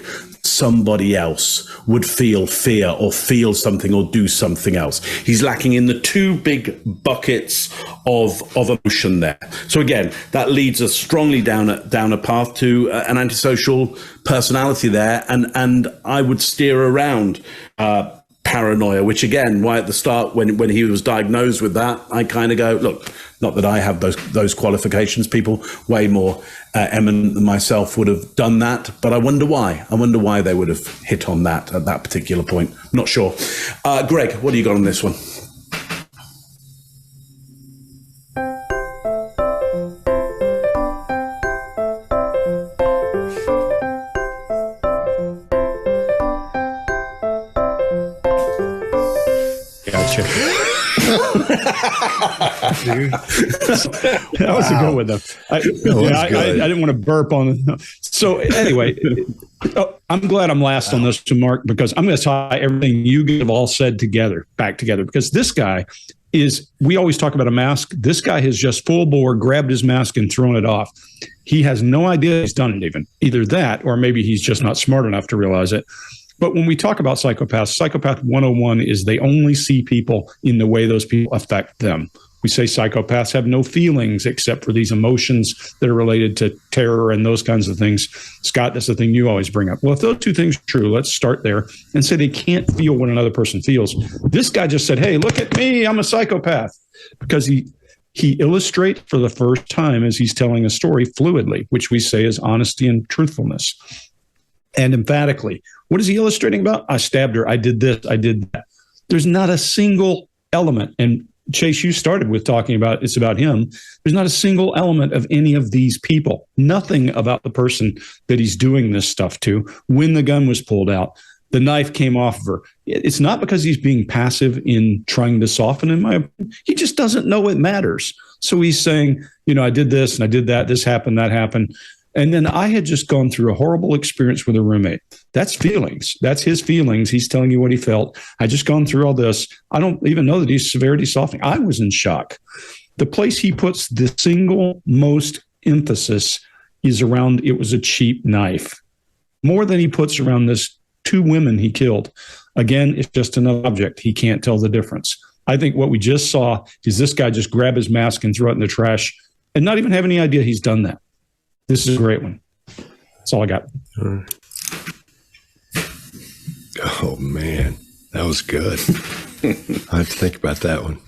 somebody else would feel fear or feel something or do something else. He's lacking in the two big buckets of emotion there. So again, that leads us strongly down a path to an antisocial personality there, and I would steer around paranoia, which again, why at the start when he was diagnosed with that, I kind of go, look, not that I have those qualifications. People way more eminent than myself would have done that, but I wonder why. I wonder why they would have hit on that at that particular point. Not sure. Greg, what do you got on this one? That was a good one, though. I didn't want to burp on it. So anyway, I'm glad I'm last on this to Mark, because I'm going to tie everything you have all said back together, because this guy we always talk about a mask. This guy has just full bore grabbed his mask and thrown it off. He has no idea he's done it even. Either that, or maybe he's just not smart enough to realize it. But when we talk about psychopaths, Psychopath 101 is they only see people in the way those people affect them. We say psychopaths have no feelings except for these emotions that are related to terror and those kinds of things. Scott, that's the thing you always bring up. Well, if those two things are true, let's start there and say they can't feel what another person feels. This guy just said, hey, look at me, I'm a psychopath. Because he illustrates for the first time as he's telling a story fluidly, which we say is honesty and truthfulness. And emphatically. What is he illustrating about? I stabbed her. I did this. I did that. There's not a single element. And Chase, you started with talking about it's about him. There's not a single element of any of these people. Nothing about the person that he's doing this stuff to. When the gun was pulled out, the knife came off of her. It's not because he's being passive in trying to soften, in my opinion. He just doesn't know it matters. So he's saying, I did this and I did that. This happened, that happened. And then I had just gone through a horrible experience with a roommate. That's feelings. That's his feelings. He's telling you what he felt. I just gone through all this. I don't even know that he's severity softening. I was in shock. The place he puts the single most emphasis is around it was a cheap knife. More than he puts around this 2 women he killed. Again, it's just an object. He can't tell the difference. I think what we just saw is this guy just grab his mask and throw it in the trash and not even have any idea he's done that. This is a great one. That's all I got. Oh, man. That was good. I have to think about that one.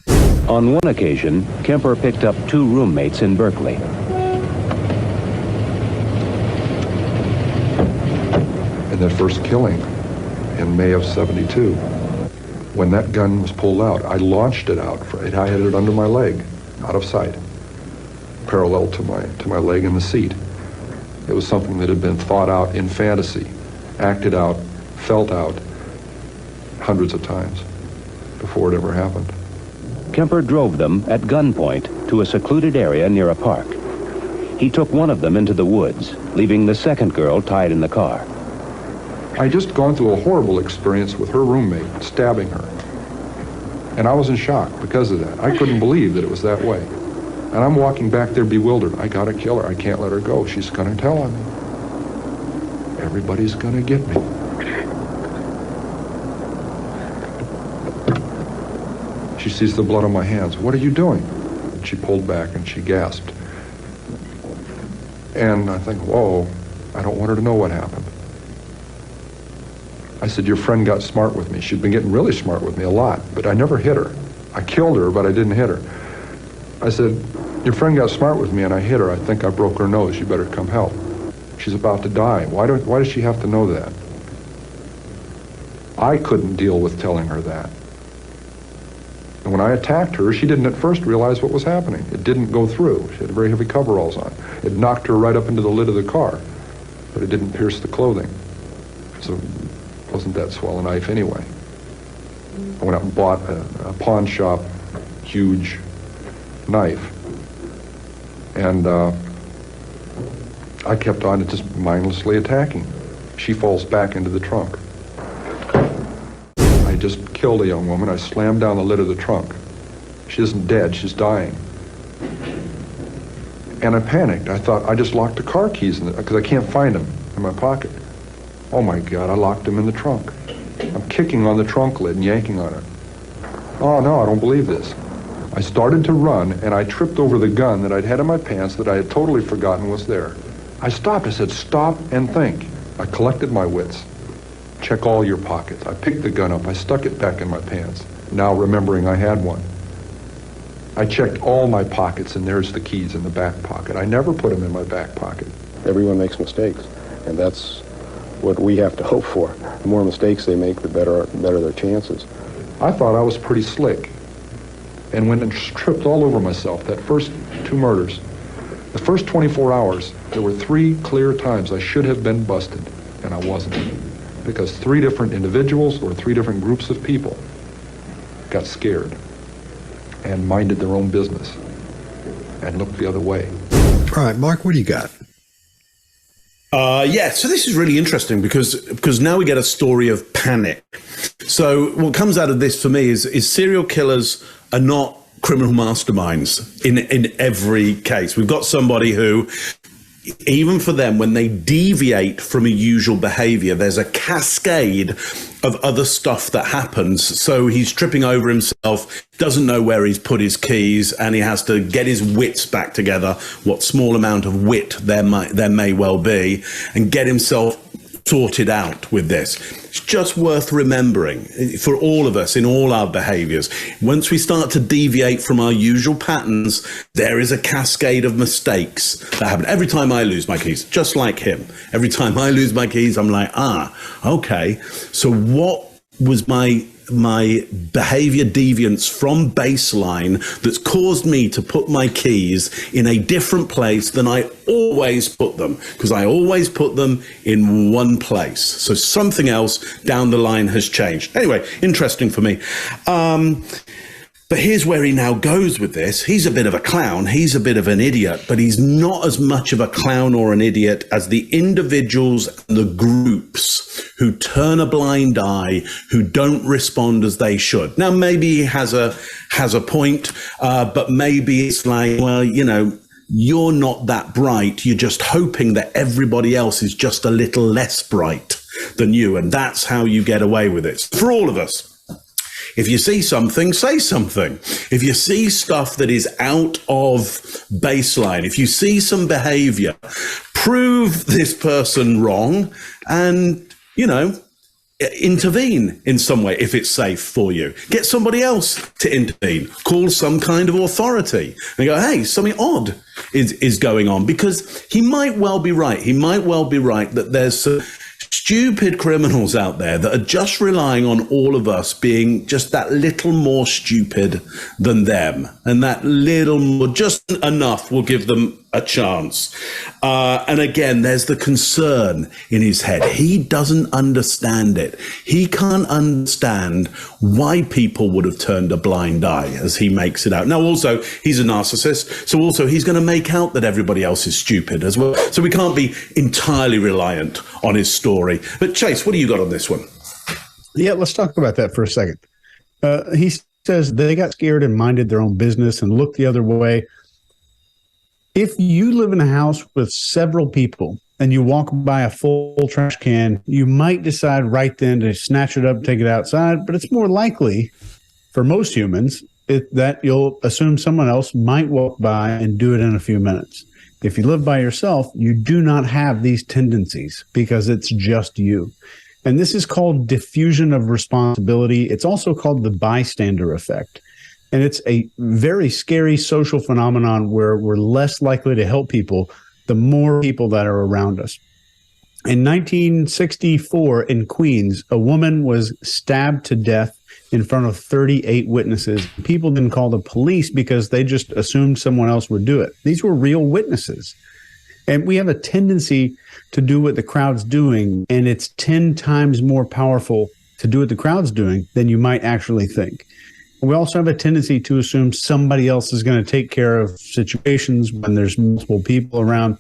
On one occasion, Kemper picked up 2 roommates in Berkeley. In that first killing in May of 72, when that gun was pulled out, I launched it out. I had it under my leg, out of sight, parallel to my leg in the seat. It was something that had been thought out in fantasy, acted out, felt out hundreds of times before it ever happened. Kemper drove them at gunpoint to a secluded area near a park. He took one of them into the woods, leaving the second girl tied in the car. I just gone through a horrible experience with her roommate, stabbing her. And I was in shock because of that. I couldn't believe that it was that way. And I'm walking back there bewildered. I gotta kill her. I can't let her go. She's gonna tell on me. Everybody's gonna get me. She sees the blood on my hands. What are you doing? And she pulled back and she gasped. And I think, whoa, I don't want her to know what happened. I said, your friend got smart with me. She'd been getting really smart with me a lot, but I never hit her. I killed her, but I didn't hit her. I said, your friend got smart with me and I hit her. I think I broke her nose. You better come help. She's about to die. Why does she have to know that? I couldn't deal with telling her that. And when I attacked her, she didn't at first realize what was happening. It didn't go through. She had very heavy coveralls on. It knocked her right up into the lid of the car, but it didn't pierce the clothing. So it wasn't that swell a knife anyway. I went out and bought a pawn shop huge knife. And I kept on just mindlessly attacking. She falls back into the trunk. I just killed a young woman. I slammed down the lid of the trunk. She isn't dead, she's dying. And I panicked. I thought, I just locked the car keys in it because I can't find them in my pocket. Oh my God, I locked them in the trunk. I'm kicking on the trunk lid and yanking on it. Oh no, I don't believe this. I started to run, and I tripped over the gun that I'd had in my pants that I had totally forgotten was there. I stopped. I said, stop and think. I collected my wits. Check all your pockets. I picked the gun up. I stuck it back in my pants, now remembering I had one. I checked all my pockets, and there's the keys in the back pocket. I never put them in my back pocket. Everyone makes mistakes, and that's what we have to hope for. The more mistakes they make, the better their chances. I thought I was pretty slick. And went and tripped all over myself. That first 2 murders, the first 24 hours, there were 3 clear times I should have been busted, and I wasn't. Because 3 different individuals or 3 different groups of people got scared and minded their own business and looked the other way. All right, Mark, what do you got? So this is really interesting because now we get a story of panic. So what comes out of this for me is serial killers are not criminal masterminds in every case. We've got somebody who even for them, when they deviate from a usual behavior, there's a cascade of other stuff that happens. So he's tripping over himself, doesn't know where he's put his keys, and he has to get his wits back together, what small amount of wit there may well be, and get himself sorted out with this. It's just worth remembering for all of us in all our behaviors. Once we start to deviate from our usual patterns, there is a cascade of mistakes that happen. Every time I lose my keys, just like him, every time I lose my keys, I'm like, okay. So what was my behavior deviance from baseline that's caused me to put my keys in a different place than I always put them, because I always put them in one place. So something else down the line has changed. Anyway, interesting for me. But here's where he now goes with this. He's a bit of a clown. He's a bit of an idiot, but he's not as much of a clown or an idiot as the individuals and the groups who turn a blind eye, who don't respond as they should. Now, maybe he has a point, but maybe it's like, well, you know, you're not that bright. You're just hoping that everybody else is just a little less bright than you. And that's how you get away with it. For all of us. If you see something, say something. If you see stuff that is out of baseline, if you see some behavior, prove this person wrong and, you know, intervene in some way if it's safe for you. Get somebody else to intervene. Call some kind of authority and go, hey, something odd is going on, because he might well be right. He might well be right that there's stupid criminals out there that are just relying on all of us being just that little more stupid than them. And that little more, just enough, will give them a chance. And again, there's the concern in his head. He doesn't understand it. He can't understand why people would have turned a blind eye, as he makes it out. Now, also, he's a narcissist. So also he's going to make out that everybody else is stupid as well. So we can't be entirely reliant on his story. But Chase, what do you got on this one? Yeah, let's talk about that for a second. He says they got scared and minded their own business and looked the other way. If you live in a house with several people and you walk by a full trash can, you might decide right then to snatch it up, take it outside, but it's more likely for most humans that you'll assume someone else might walk by and do it in a few minutes. If you live by yourself, you do not have these tendencies because it's just you. And this is called diffusion of responsibility. It's also called the bystander effect. And it's a very scary social phenomenon where we're less likely to help people the more people that are around us. In 1964 in Queens, a woman was stabbed to death in front of 38 witnesses. People didn't call the police because they just assumed someone else would do it. These were real witnesses. And we have a tendency to do what the crowd's doing, and it's 10 times more powerful to do what the crowd's doing than you might actually think. We also have a tendency to assume somebody else is going to take care of situations when there's multiple people around.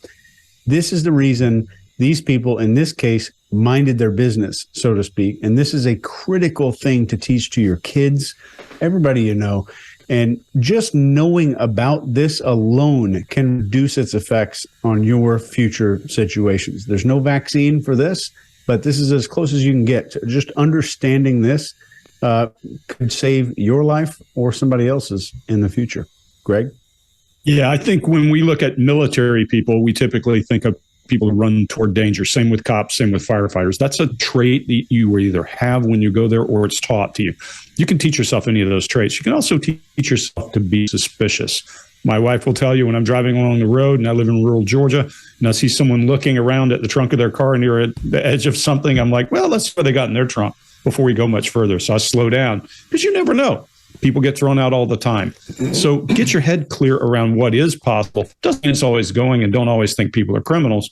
This is the reason these people, in this case, minded their business, so to speak. And this is a critical thing to teach to your kids, everybody you know. And just knowing about this alone can reduce its effects on your future situations. There's no vaccine for this, but this is as close as you can get to just understanding this. Could save your life or somebody else's in the future. Greg? Yeah, I think when we look at military people, we typically think of people who run toward danger. Same with cops, same with firefighters. That's a trait that you either have when you go there or it's taught to you. You can teach yourself any of those traits. You can also teach yourself to be suspicious. My wife will tell you when I'm driving along the road and I live in rural Georgia and I see someone looking around at the trunk of their car near the edge of something, I'm like, well, let's see what they got in their trunk before we go much further. So I slow down because you never know. People get thrown out all the time. So get your head clear around what is possible. Doesn't mean it's always going, and don't always think people are criminals,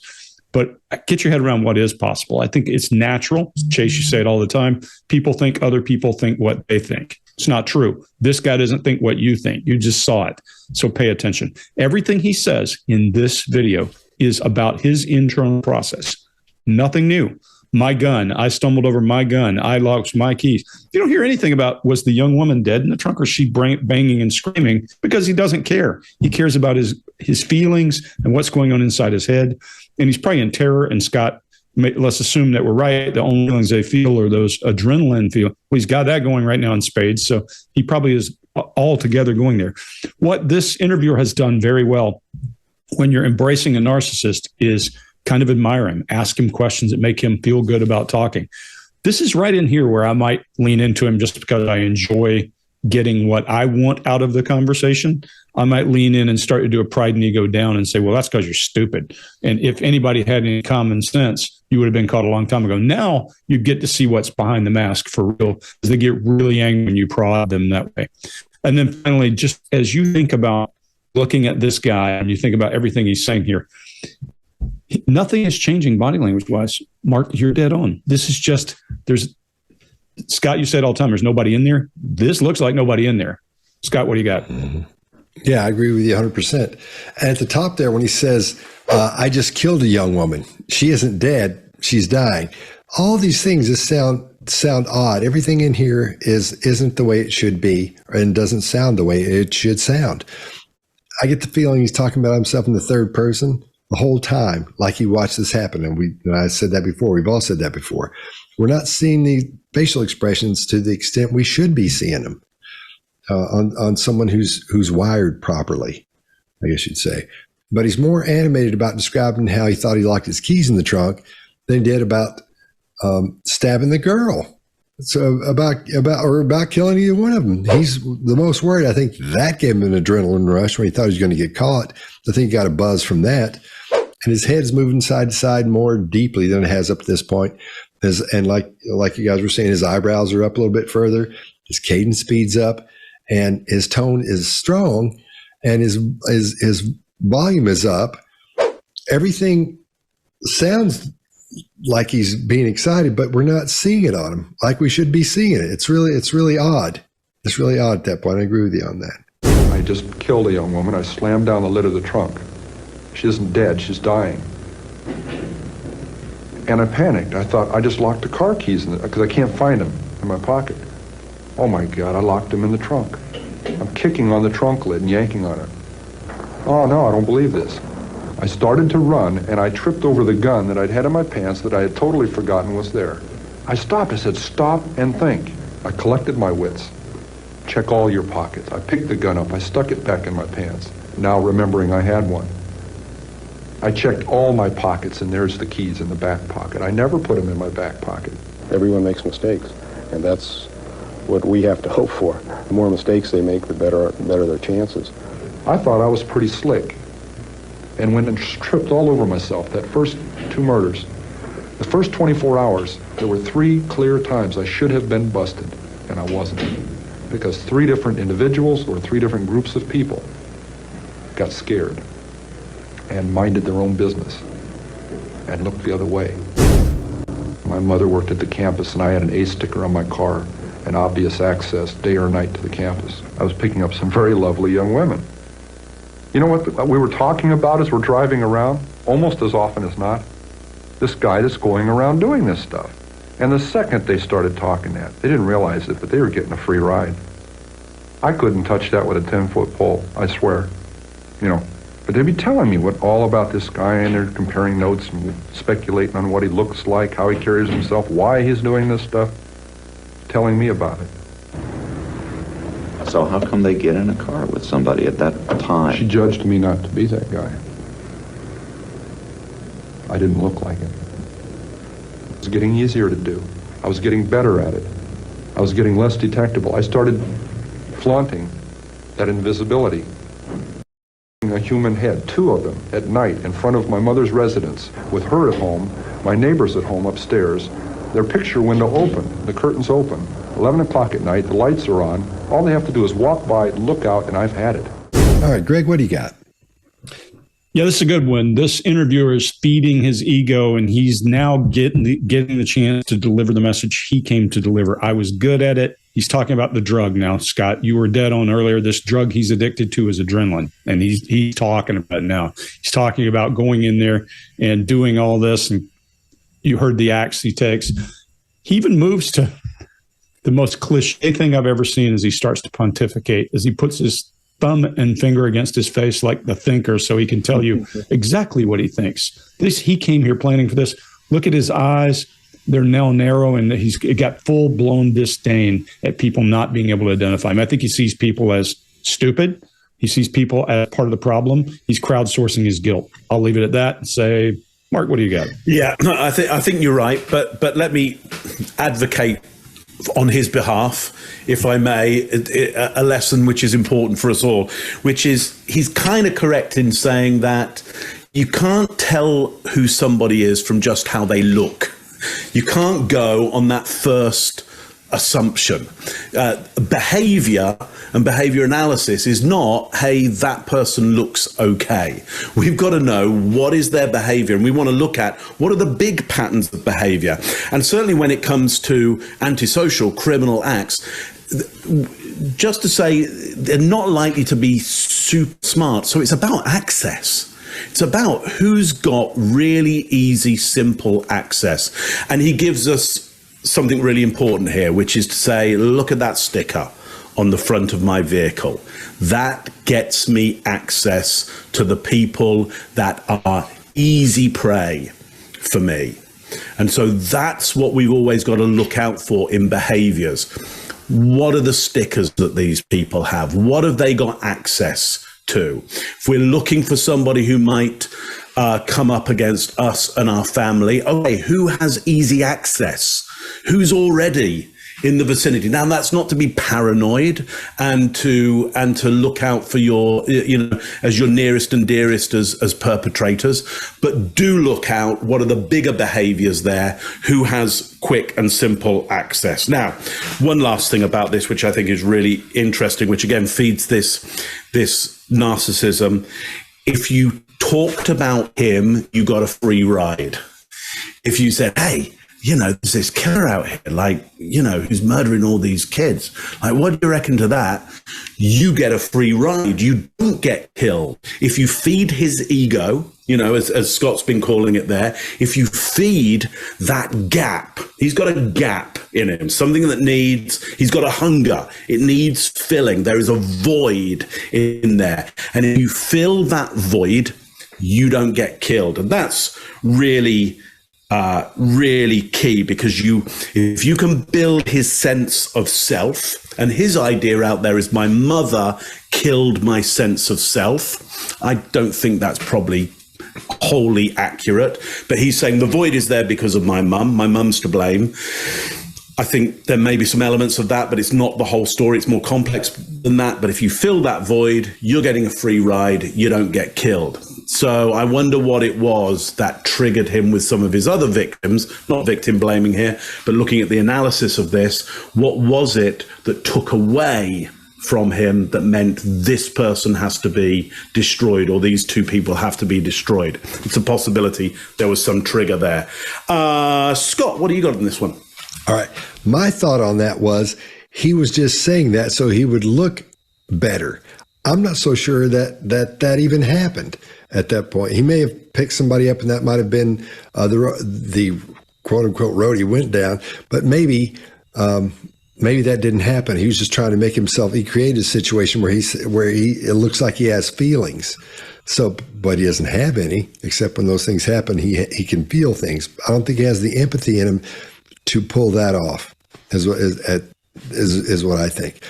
but get your head around what is possible. I think it's natural. Chase, you say it all the time. People think other people think what they think. It's not true. This guy doesn't think what you think. You just saw it. So pay attention. Everything he says in this video is about his internal process. Nothing new. my gun. I stumbled over my gun. I lost my keys. You don't hear anything about was the young woman dead in the trunk or she banging and screaming, because he doesn't care. He cares about his feelings and what's going on inside his head. And he's probably in terror. And Scott, let's assume that we're right. The only feelings they feel are those adrenaline feelings. Well, he's got that going right now in spades. So he probably is altogether going there. What this interviewer has done very well when you're embracing a narcissist is kind of admire him, ask him questions that make him feel good about talking. This is right in here where I might lean into him just because I enjoy getting what I want out of the conversation. I might lean in and start to do a pride and ego down and say, well, that's because you're stupid. And if anybody had any common sense, you would have been caught a long time ago. Now you get to see what's behind the mask for real, because they get really angry when you prod them that way. And then finally, just as you think about looking at this guy and you think about everything he's saying here, nothing is changing body language wise. Mark, you're dead on. This is just, Scott, you said all the time, there's nobody in there. This looks like nobody in there. Scott, what do you got? Yeah, I agree with you 100%. And at the top there, when he says, I just killed a young woman. She isn't dead. She's dying. All these things just sound odd. Everything in here isn't the way it should be, and doesn't sound the way it should sound. I get the feeling he's talking about himself in the third person the whole time, like he watched this happen. And I said that before. We've all said that before. We're not seeing the facial expressions to the extent we should be seeing them on someone who's wired properly, I guess you'd say. But he's more animated about describing how he thought he locked his keys in the trunk than he did about stabbing the girl. So about killing either one of them. He's the most worried. I think that gave him an adrenaline rush when he thought he was going to get caught. I think he got a buzz from that. And his head's moving side to side more deeply than it has up to this point. And like you guys were saying, his eyebrows are up a little bit further. His cadence speeds up, and his tone is strong, and his volume is up. Everything sounds like he's being excited, but we're not seeing it on him like we should be seeing it. It's really odd. It's really odd at that point. I agree with you on that. I just killed a young woman. I slammed down the lid of the trunk. She isn't dead. She's dying. And I panicked. I thought I just locked the car keys because I can't find them in my pocket. Oh my God, I locked them in the trunk. I'm kicking on the trunk lid and yanking on it. Oh no, I don't believe this. I started to run, and I tripped over the gun that I'd had in my pants that I had totally forgotten was there. I stopped. I said, stop and think. I collected my wits. Check all your pockets. I picked the gun up. I stuck it back in my pants, now remembering I had one. I checked all my pockets, and there's the keys in the back pocket. I never put them in my back pocket. Everyone makes mistakes, and that's what we have to hope for. The more mistakes they make, the better their chances. I thought I was pretty slick, and went and tripped all over myself. That first two murders, the first 24 hours, there were 3 clear times I should have been busted, and I wasn't, because 3 different individuals or 3 different groups of people got scared and minded their own business and looked the other way. My mother worked at the campus, and I had an A sticker on my car, and obvious access day or night to the campus. I was picking up some very lovely young women. You know what we were talking about as we're driving around, almost as often as not? This guy that's going around doing this stuff. And the second they started talking that, they didn't realize it, but they were getting a free ride. I couldn't touch that with a 10-foot pole, I swear. You know, but they'd be telling me all about this guy, and they're comparing notes and speculating on what he looks like, how he carries himself, why he's doing this stuff, telling me about it. So how come they get in a car with somebody at that time? She judged me not to be that guy. I didn't look like it. It was getting easier to do. I was getting better at it. I was getting less detectable. I started flaunting that invisibility. A human head, 2 of them, at night in front of my mother's residence, with her at home, my neighbors at home upstairs, their picture window open, the curtains open. 11 o'clock at night, the lights are on. All they have to do is walk by, look out, and I've had it. All right, Greg, what do you got? Yeah, this is a good one. This interviewer is feeding his ego, and he's now getting the chance to deliver the message he came to deliver. I was good at it. He's talking about the drug now, Scott. You were dead on earlier. This drug he's addicted to is adrenaline, and he's talking about it now. He's talking about going in there and doing all this and You heard the acts he takes. He even moves to the most cliche thing I've ever seen as he starts to pontificate, as he puts his thumb and finger against his face like the thinker so he can tell you exactly what he thinks. He came here planning for this. Look at his eyes. They're now narrow, and he's got full-blown disdain at people not being able to identify him. I think he sees people as stupid. He sees people as part of the problem. He's crowdsourcing his guilt. I'll leave it at that and say, Mark, what do you got? Yeah, no, I think you're right, but let me advocate on his behalf, if I may, a lesson which is important for us all, which is he's kind of correct in saying that you can't tell who somebody is from just how they look. You can't go on that first assumption. Behavior and behavior analysis is not, hey, that person looks okay. We've got to know what is their behavior, and we want to look at what are the big patterns of behavior. And certainly when it comes to antisocial criminal acts, just to say they're not likely to be super smart. So it's about access. It's about who's got really easy, simple access. And he gives us something really important here, which is to say, look at that sticker on the front of my vehicle. That gets me access to the people that are easy prey for me. And so that's what we've always got to look out for in behaviors. What are the stickers that these people have? What have they got access to? If we're looking for somebody who might come up against us and our family, okay, who has easy access? Who's already in the vicinity? Now, that's not to be paranoid and to look out for your, as your nearest and dearest as perpetrators, but do look out what are the bigger behaviors there, who has quick and simple access. Now, one last thing about this, which I think is really interesting, which again feeds this narcissism. If you talked about him, you got a free ride. If you said, hey, there's this killer out here, who's murdering all these kids. Like, what do you reckon to that? You get a free ride. You don't get killed. If you feed his ego, as Scott's been calling it there, if you feed that gap, he's got a gap in him, something that he's got a hunger. It needs filling. There is a void in there. And if you fill that void, you don't get killed. And that's really key, because if you can build his sense of self, and his idea out there is my mother killed my sense of self. I don't think that's probably wholly accurate, but he's saying the void is there because of my mum. My mum's to blame. I think there may be some elements of that, but it's not the whole story. It's more complex than that. But if you fill that void, you're getting a free ride. You don't get killed. So I wonder what it was that triggered him with some of his other victims, not victim blaming here, but looking at the analysis of this. What was it that took away from him that meant this person has to be destroyed, or these two people have to be destroyed? It's a possibility there was some trigger there. Scott, what do you got on this one? All right. My thought on that was he was just saying that so he would look better. I'm not so sure that even happened at that point. He may have picked somebody up, and that might have been the quote unquote road he went down. But maybe that didn't happen. He was just trying to make himself. He created a situation where it looks like he has feelings. So, but he doesn't have any, except when those things happen, he can feel things. I don't think he has the empathy in him to pull that off, is what I think.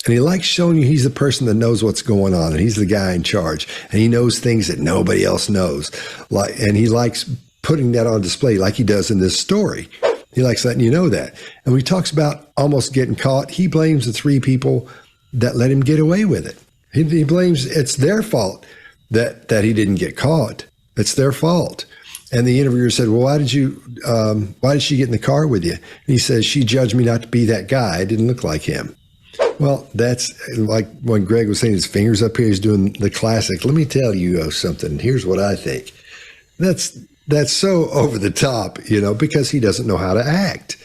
And he likes showing you he's the person that knows what's going on, and he's the guy in charge, and he knows things that nobody else knows. And he likes putting that on display, like he does in this story. He likes letting you know that. And when he talks about almost getting caught, he blames the three people that let him get away with it. He blames it's their fault that he didn't get caught. It's their fault. And the interviewer said, well, why did she get in the car with you? And he says, she judged me not to be that guy. I didn't look like him. Well, that's like when Greg was saying his fingers up here, he's doing the classic. Let me tell you something. Here's what I think. That's so over the top, because he doesn't know how to act.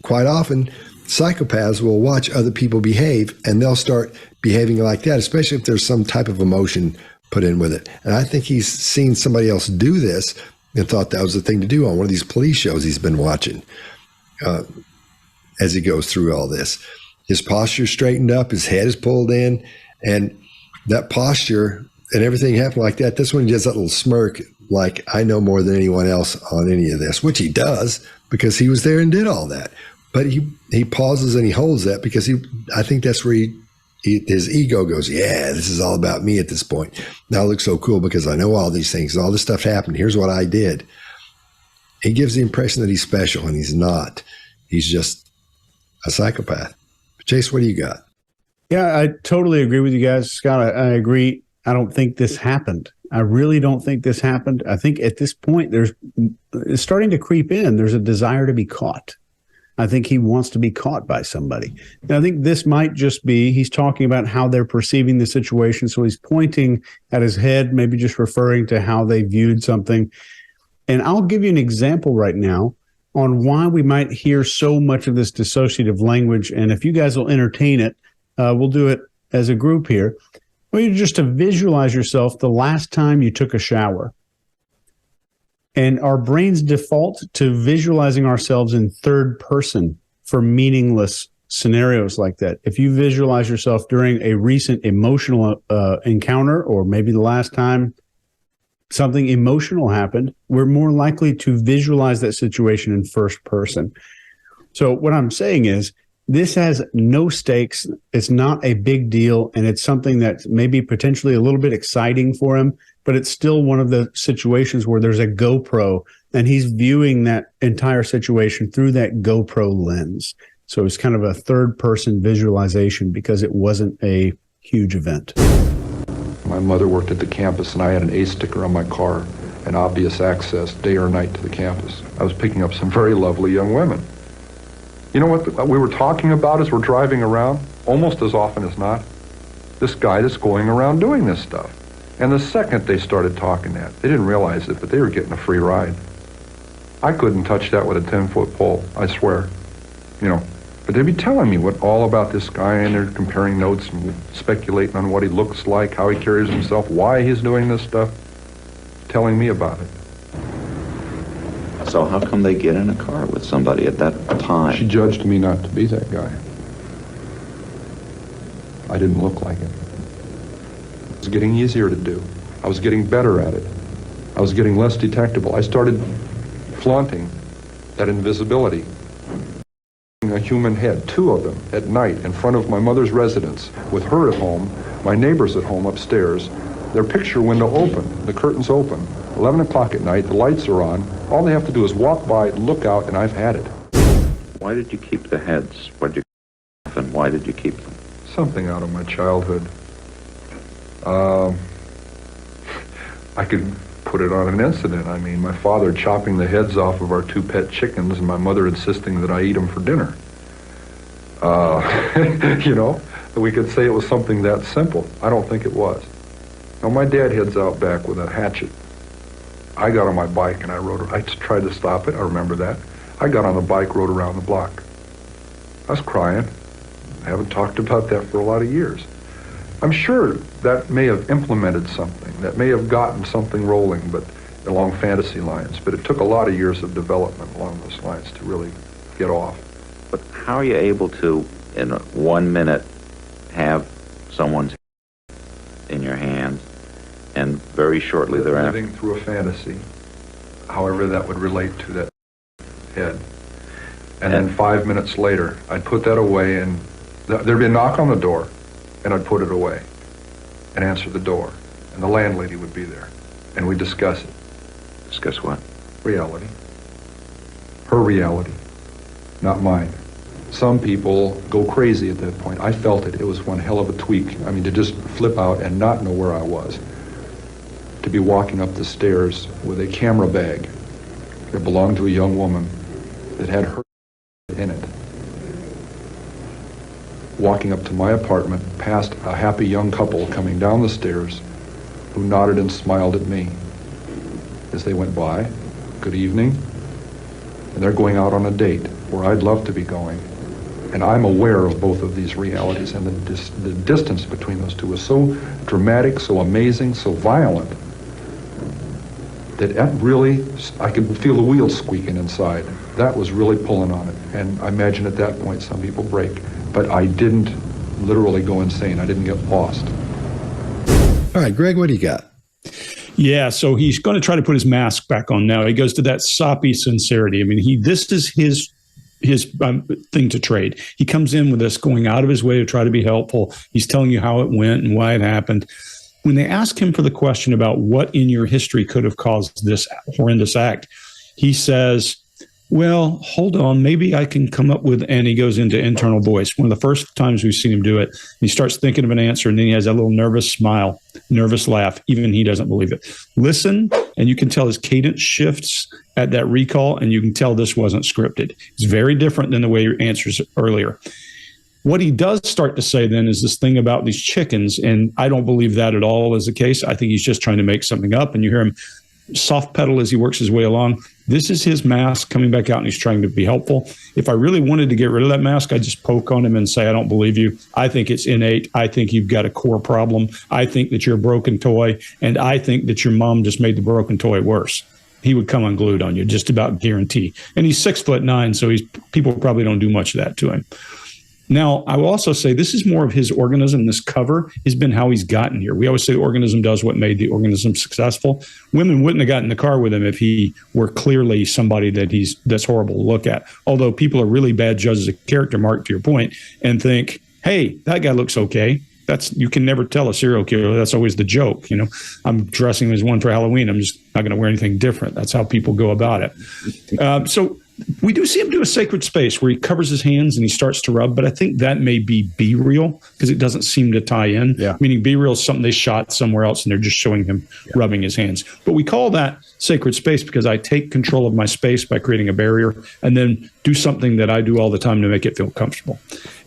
Quite often, psychopaths will watch other people behave, and they'll start behaving like that, especially if there's some type of emotion put in with it. And I think he's seen somebody else do this, and thought that was the thing to do on one of these police shows he's been watching as he goes through all this. His posture straightened up, his head is pulled in, and that posture and everything happened like that. That's when he does that little smirk, like, I know more than anyone else on any of this, which he does because he was there and did all that. But he pauses and he holds that because I think that's where his ego goes, yeah, this is all about me at this point. Now I look so cool because I know all these things. All this stuff happened. Here's what I did. He gives the impression that he's special, and he's not. He's just a psychopath. Chase, what do you got? Yeah, I totally agree with you guys. Scott, I agree. I don't think this happened. I really don't think this happened. I think at this point, it's starting to creep in. There's a desire to be caught. I think he wants to be caught by somebody. And I think this might just be, he's talking about how they're perceiving the situation. So he's pointing at his head, maybe just referring to how they viewed something. And I'll give you an example right now on why we might hear so much of this dissociative language. And if you guys will entertain it, we'll do it as a group here. I want you just to visualize yourself the last time you took a shower. And our brains default to visualizing ourselves in third person for meaningless scenarios like that. If you visualize yourself during a recent emotional encounter, or maybe the last time something emotional happened, we're more likely to visualize that situation in first person. So what I'm saying is, this has no stakes. It's not a big deal, and it's something that's maybe potentially a little bit exciting for him, but it's still one of the situations where there's a GoPro, and he's viewing that entire situation through that GoPro lens. So it's kind of a third-person visualization because it wasn't a huge event. My mother worked at the campus, and I had an A sticker on my car, and obvious access day or night to the campus. I was picking up some very lovely young women. You know what we were talking about as we're driving around? Almost as often as not, this guy that's going around doing this stuff. And the second they started talking that, they didn't realize it, but they were getting a free ride. I couldn't touch that with a 10-foot pole, I swear. You know, but they'd be telling me all about this guy, and they're comparing notes and speculating on what he looks like, how he carries himself, why he's doing this stuff, telling me about it. So how come they get in a car with somebody at that time? She judged me not to be that guy. I didn't look like it. It was getting easier to do. I was getting better at it. I was getting less detectable. I started flaunting that invisibility. A human head, 2 of them, at night in front of my mother's residence, with her at home, my neighbors at home upstairs, their picture window open, the curtains open, 11 o'clock at night, the lights are on. All they have to do is walk by, look out, and I've had it. Why did you keep the heads? What did you keep them, and why did you keep them? Something out of my childhood. I could put it on an incident. I mean, my father chopping the heads off of our 2 pet chickens, and my mother insisting that I eat them for dinner. You know, we could say it was something that simple. I don't think it was. Now, my dad heads out back with a hatchet. I got on my bike and I tried to stop it. I remember that. I got on the bike, rode around the block. I was crying. I haven't talked about that for a lot of years. I'm sure that may have implemented something, that may have gotten something rolling, but along fantasy lines. But it took a lot of years of development along those lines to really get off. But how are you able to, in 1 minute, have someone's in your hands, and very shortly thereafter? Living through a fantasy, however that would relate to that head. And then 5 minutes later, I'd put that away, and there'd be a knock on the door, and I'd put it away and answer the door. And the landlady would be there, and we'd discuss it. Discuss what? Reality. Her reality, not mine. Some people go crazy at that point. I felt it. It was one hell of a tweak. I mean, to just flip out and not know where I was. To be walking up the stairs with a camera bag that belonged to a young woman that had her in it. Walking up to my apartment, past a happy young couple coming down the stairs who nodded and smiled at me as they went by. Good evening. And they're going out on a date where I'd love to be going. And I'm aware of both of these realities, and the distance between those two was so dramatic, so amazing, so violent, that really, I could feel the wheels squeaking inside. That was really pulling on it. And I imagine at that point some people break. But I didn't literally go insane. I didn't get lost. All right, Greg, what do you got? Yeah, so he's going to try to put his mask back on now. He goes to that soppy sincerity. I mean, this is his thing to trade. He comes in with this, going out of his way to try to be helpful. He's telling you how it went and why it happened. When they ask him for the question about what in your history could have caused this horrendous act, he says, well, hold on, maybe I can come up with, and he goes into internal voice. One of the first times we've seen him do it, he starts thinking of an answer, and then he has that little nervous smile, nervous laugh. Even he doesn't believe it. Listen, and you can tell his cadence shifts at that recall, and you can tell this wasn't scripted. It's very different than the way your answers earlier. What he does start to say then is this thing about these chickens, and I don't believe that at all is the case. I think he's just trying to make something up, and you hear him soft pedal as he works his way along. This is his mask coming back out, and he's trying to be helpful. If I really wanted to get rid of that mask, I'd just poke on him and say, I don't believe you. I think it's innate. I think you've got a core problem. I think that you're a broken toy, and I think that your mom just made the broken toy worse. He would come unglued on you, just about guarantee. And he's 6'9", so people probably don't do much of that to him. Now, I will also say this is more of his organism. This cover has been how he's gotten here. We always say the organism does what made the organism successful. Women wouldn't have gotten in the car with him if he were clearly somebody that's horrible to look at. Although people are really bad judges of character, Mark, to your point, and think, hey, that guy looks okay. You can never tell a serial killer. That's always the joke. I'm dressing him as one for Halloween. I'm just not going to wear anything different. That's how people go about it. So we do see him do a sacred space where he covers his hands and he starts to rub, but I think that may be B-reel because it doesn't seem to tie in. Yeah. Meaning B-reel is something they shot somewhere else and they're just showing him rubbing his hands. But we call that sacred space because I take control of my space by creating a barrier and then do something that I do all the time to make it feel comfortable.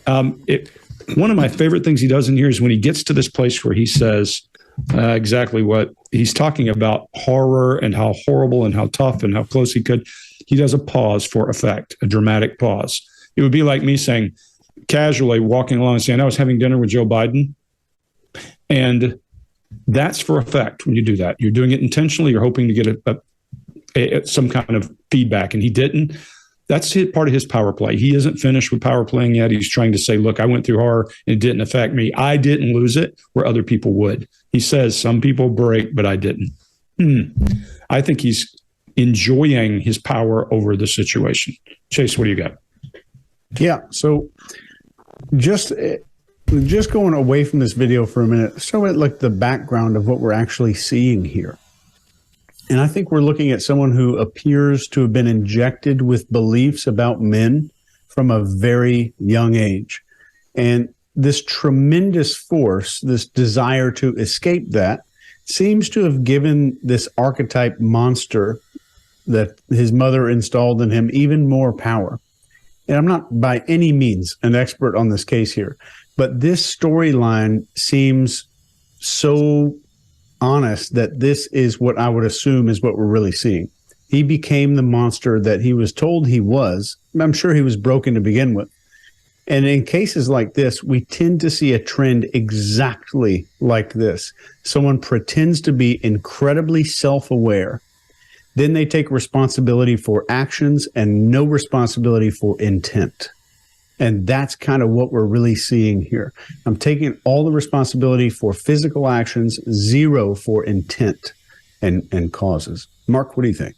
One of my favorite things he does in here is when he gets to this place where he says exactly what he's talking about, horror and how horrible and how tough and how close he could. He does a pause for effect, a dramatic pause. It would be like me saying, casually walking along and saying, I was having dinner with Joe Biden. And that's for effect when you do that. You're doing it intentionally. You're hoping to get some kind of feedback. And he didn't. That's part of his power play. He isn't finished with power playing yet. He's trying to say, look, I went through horror and it didn't affect me. I didn't lose it where other people would. He says some people break, but I didn't. I think he's enjoying his power over the situation. Chase, what do you got? Yeah. So just going away from this video for a minute, show it like the background of what we're actually seeing here. And I think we're looking at someone who appears to have been injected with beliefs about men from a very young age. And this tremendous force, this desire to escape that, seems to have given this archetype monster that his mother installed in him even more power. And I'm not by any means an expert on this case here, but this storyline seems so honest that this is what I would assume is what we're really seeing. He became the monster that he was told he was. I'm sure he was broken to begin with. And in cases like this, we tend to see a trend exactly like this. Someone pretends to be incredibly self-aware. Then they take responsibility for actions and no responsibility for intent. And that's kind of what we're really seeing here. I'm taking all the responsibility for physical actions, zero for intent and causes. Mark, what do you think?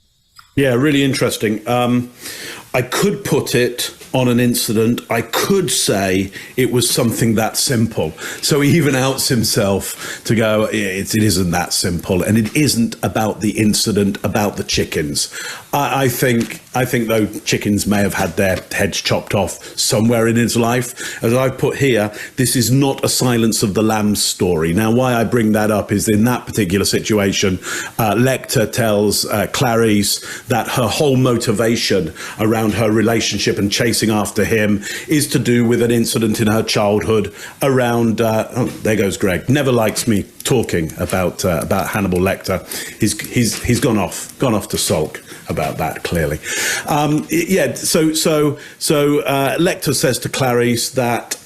Yeah, really interesting. I could put it on an incident. I could say it was something that simple. So he even outs himself to go, it isn't that simple. And it isn't about the incident, about the chickens. I think though chickens may have had their heads chopped off somewhere in his life. As I put here, this is not a Silence of the Lambs story. Now, why I bring that up is in that particular situation, Lecter tells Clarice that her whole motivation around her relationship and chasing after him is to do with an incident in her childhood around, there goes Greg, never likes me talking about Hannibal Lecter. He's gone off to sulk about that, clearly. So Lecter says to Clarice that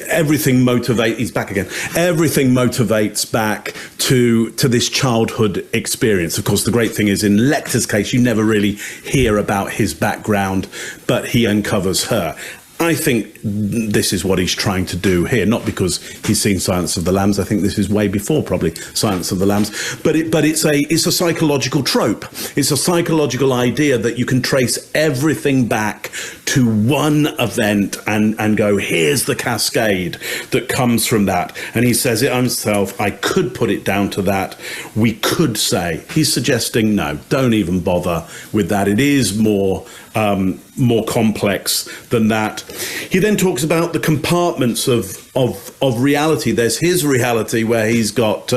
everything motivates, he's back again, everything motivates back to this childhood experience. Of course, the great thing is in Lecter's case, you never really hear about his background, but he uncovers her. I think this is what he's trying to do here, not because he's seen Silence of the Lambs. I think this is way before probably Silence of the Lambs, but it's a psychological trope. It's a psychological idea that you can trace everything back to one event and go, here's the cascade that comes from that. And he says it himself, I could put it down to that. We could say, he's suggesting, no, don't even bother with that. It is more complex than that. He then talks about the compartments of reality. There's his reality where he's got.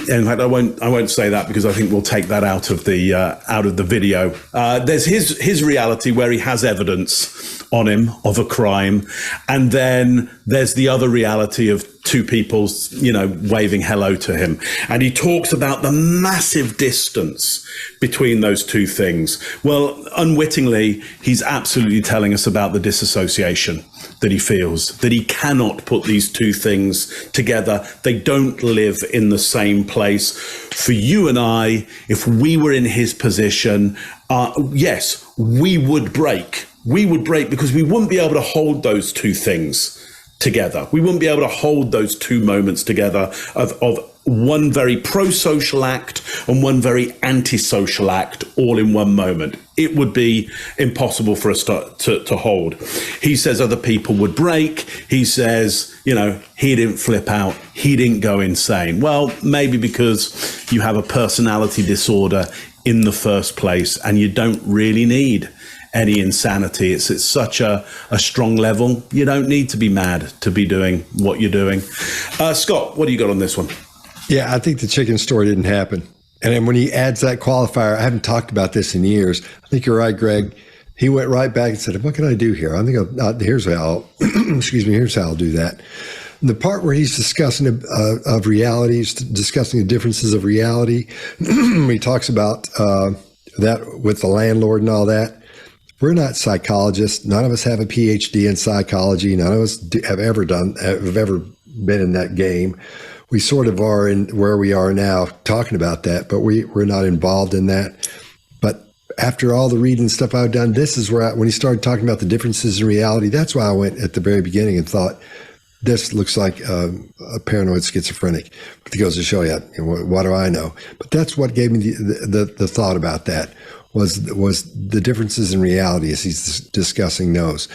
In fact, I won't say that because I think we'll take that out of the video. There's his reality where he has evidence on him of a crime, and then there's the other reality of two people, waving hello to him. And he talks about the massive distance between those two things. Well, unwittingly, he's absolutely telling us about the disassociation that he feels, that he cannot put these two things together. They don't live in the same place. For you and I, if we were in his position, yes, we would break. We would break because we wouldn't be able to hold those two things together. We wouldn't be able to hold those two moments together of one very pro-social act and one very anti-social act all in one moment. It would be impossible for us to hold. He says other people would break. He says, he didn't flip out. He didn't go insane. Well, maybe because you have a personality disorder in the first place and you don't really need any insanity. It's such a strong level. You don't need to be mad to be doing what you're doing. Scott, what do you got on this one? Yeah, I think the chicken story didn't happen. And then when he adds that qualifier, I haven't talked about this in years. I think you're right, Greg. He went right back and said, what can I do here? I think here's how, here's how I'll do that. The part where he's discussing of realities, discussing the differences of reality, he talks about that with the landlord and all that. We're not psychologists. None of us have a PhD in psychology. None of us have ever been in that game. We sort of are in where we are now talking about that, but we're not involved in that. But after all the reading and stuff I've done, this is where when he started talking about the differences in reality, that's why I went at the very beginning and thought, this looks like a paranoid schizophrenic. But it goes to show you, what do I know? But that's what gave me the thought about that was the differences in reality as he's discussing those.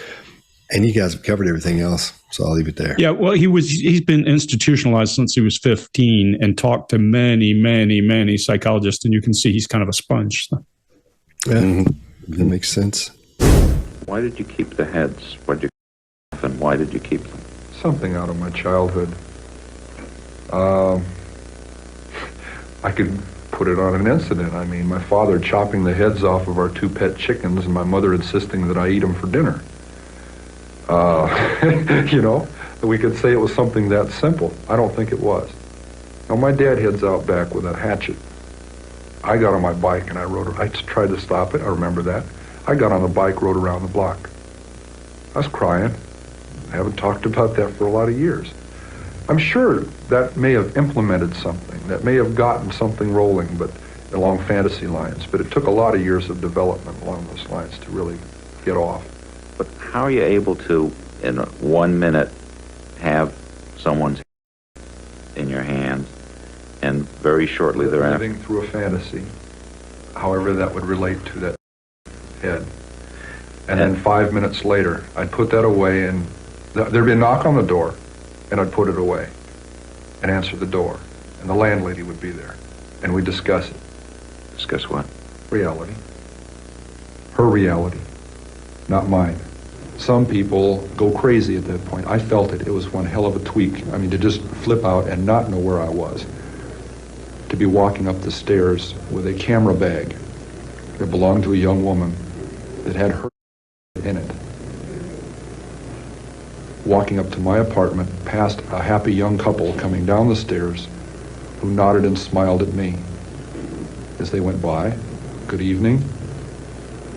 And you guys have covered everything else, so I'll leave it there. Yeah, well, he's been institutionalized since he was 15 and talked to many, many, many psychologists, and you can see he's kind of a sponge. So. Yeah, that makes sense. Why did you keep the heads? And why did you keep them? Something out of my childhood. I could put it on an incident. I mean, my father chopping the heads off of our two pet chickens and my mother insisting that I eat them for dinner. We could say it was something that simple. I don't think it was. Now, my dad heads out back with a hatchet. I got on my bike and I tried to stop it. I remember that. I got on the bike, rode around the block. I was crying. I haven't talked about that for a lot of years. I'm sure that may have implemented something, that may have gotten something rolling, but along fantasy lines. But it took a lot of years of development along those lines to really get off. But how are you able to, in 1 minute, have someone's in your hands, and very shortly thereafter... Living through a fantasy, however that would relate to that head. And then 5 minutes later, I'd put that away, and there'd be a knock on the door, and I'd put it away and answer the door. And the landlady would be there, and we'd discuss it. Discuss what? Reality. Her reality, not mine. Some people go crazy at that point. I felt it. It was one hell of a tweak. I mean, to just flip out and not know where I was. To be walking up the stairs with a camera bag that belonged to a young woman that had her in it. Walking up to my apartment, past a happy young couple coming down the stairs who nodded and smiled at me as they went by. Good evening.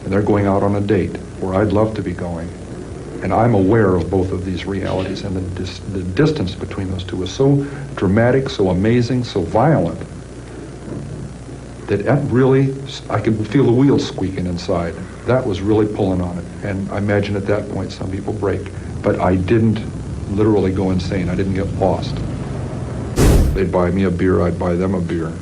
And they're going out on a date where I'd love to be going. And I'm aware of both of these realities, and the distance between those two is so dramatic, so amazing, so violent, that really, I could feel the wheels squeaking inside. That was really pulling on it. And I imagine at that point some people break. But I didn't literally go insane. I didn't get lost. They'd buy me a beer, I'd buy them a beer.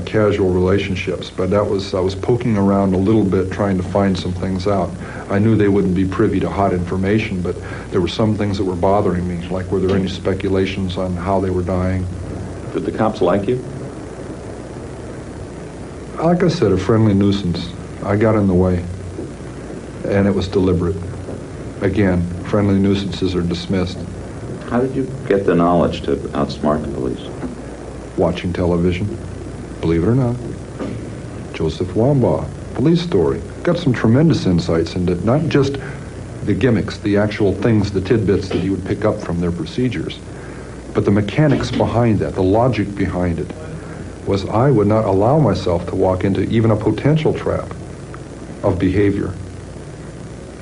Casual relationships, but I was poking around a little bit trying to find some things out. I knew they wouldn't be privy to hot information, but there were some things that were bothering me, like were there any speculations on how they were dying. Did the cops like you? Like I said, a friendly nuisance. I got in the way, and it was deliberate. Again, friendly nuisances are dismissed. How did you get the knowledge to outsmart the police? Watching television, believe it or not. Joseph Wambaugh, police story. Got some tremendous insights into not just the gimmicks, the actual things, the tidbits that he would pick up from their procedures, but the mechanics behind that, the logic behind it, was I would not allow myself to walk into even a potential trap of behavior.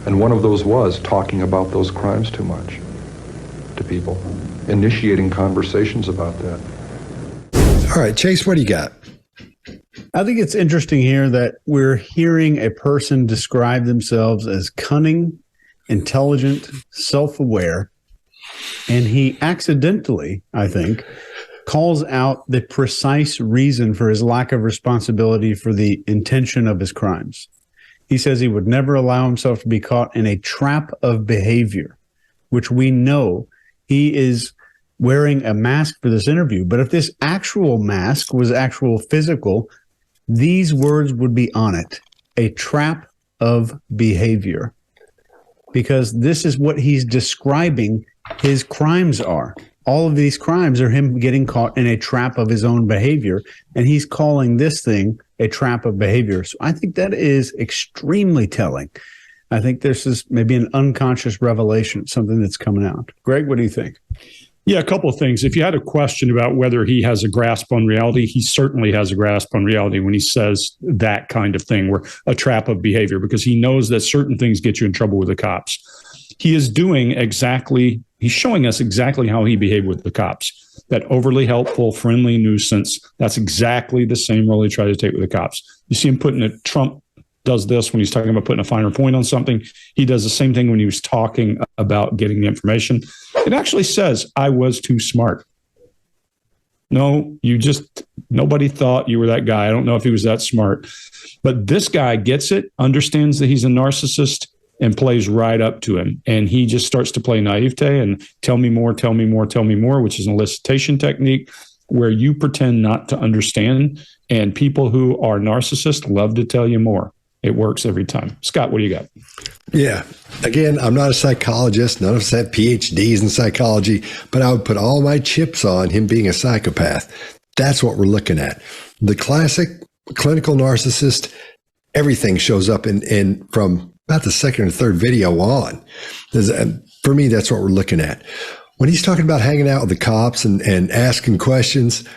And one of those was talking about those crimes too much to people, initiating conversations about that. All right, Chase, what do you got? I think it's interesting here that we're hearing a person describe themselves as cunning, intelligent, self-aware, and he accidentally, I think, calls out the precise reason for his lack of responsibility for the intention of his crimes. He says he would never allow himself to be caught in a trap of behavior, which we know he is wearing a mask for this interview. But if this actual mask was actual physical, these words would be on it: a trap of behavior. Because this is what he's describing his crimes are. All of these crimes are him getting caught in a trap of his own behavior, and he's calling this thing a trap of behavior. So I think that is extremely telling. I think this is maybe an unconscious revelation, something that's coming out. Greg, what do you think? Yeah, a couple of things. If you had a question about whether he has a grasp on reality, he certainly has a grasp on reality when he says that kind of thing, where a trap of behavior, because he knows that certain things get you in trouble with the cops. He is doing exactly, he's showing us exactly how he behaved with the cops. That overly helpful, friendly nuisance, that's exactly the same role he tried to take with the cops. You see him Trump does this when he's talking about putting a finer point on something. He does the same thing when he was talking about getting the information. It actually says, I was too smart. No, nobody thought you were that guy. I don't know if he was that smart. But this guy gets it, understands that he's a narcissist, and plays right up to him. And he just starts to play naivete and tell me more, tell me more, tell me more, which is an elicitation technique where you pretend not to understand. And people who are narcissists love to tell you more. It works every time. Scott, what do you got? Yeah. Again, I'm not a psychologist. None of us have PhDs in psychology, but I would put all my chips on him being a psychopath. That's what we're looking at. The classic clinical narcissist, everything shows up in from about the second or third video on. For me, that's what we're looking at. When he's talking about hanging out with the cops and asking questions,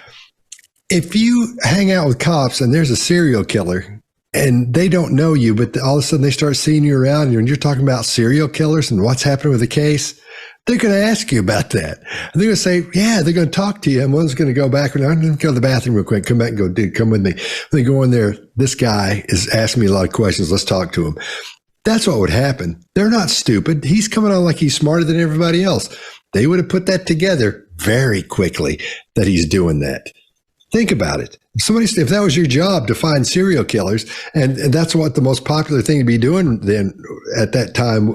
if you hang out with cops and there's a serial killer and they don't know you, but all of a sudden they start seeing you around and you're talking about serial killers and what's happening with the case, they're going to ask you about that. And they're going to say, yeah, they're going to talk to you. And one's going to go back and I'm going to go to the bathroom real quick, come back and go, dude, come with me. They go in there. This guy is asking me a lot of questions. Let's talk to him. That's what would happen. They're not stupid. He's coming on like he's smarter than everybody else. They would have put that together very quickly that he's doing that. Think about it. If that was your job to find serial killers, and that's what the most popular thing to be doing then at that time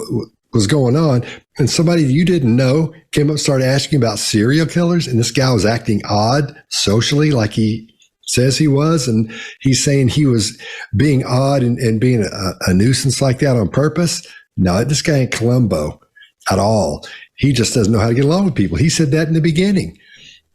was going on, and somebody you didn't know came up and started asking about serial killers, and this guy was acting odd socially like he says he was, and he's saying he was being odd and being a nuisance like that on purpose. No, this guy ain't Columbo at all. He just doesn't know how to get along with people. He said that in the beginning.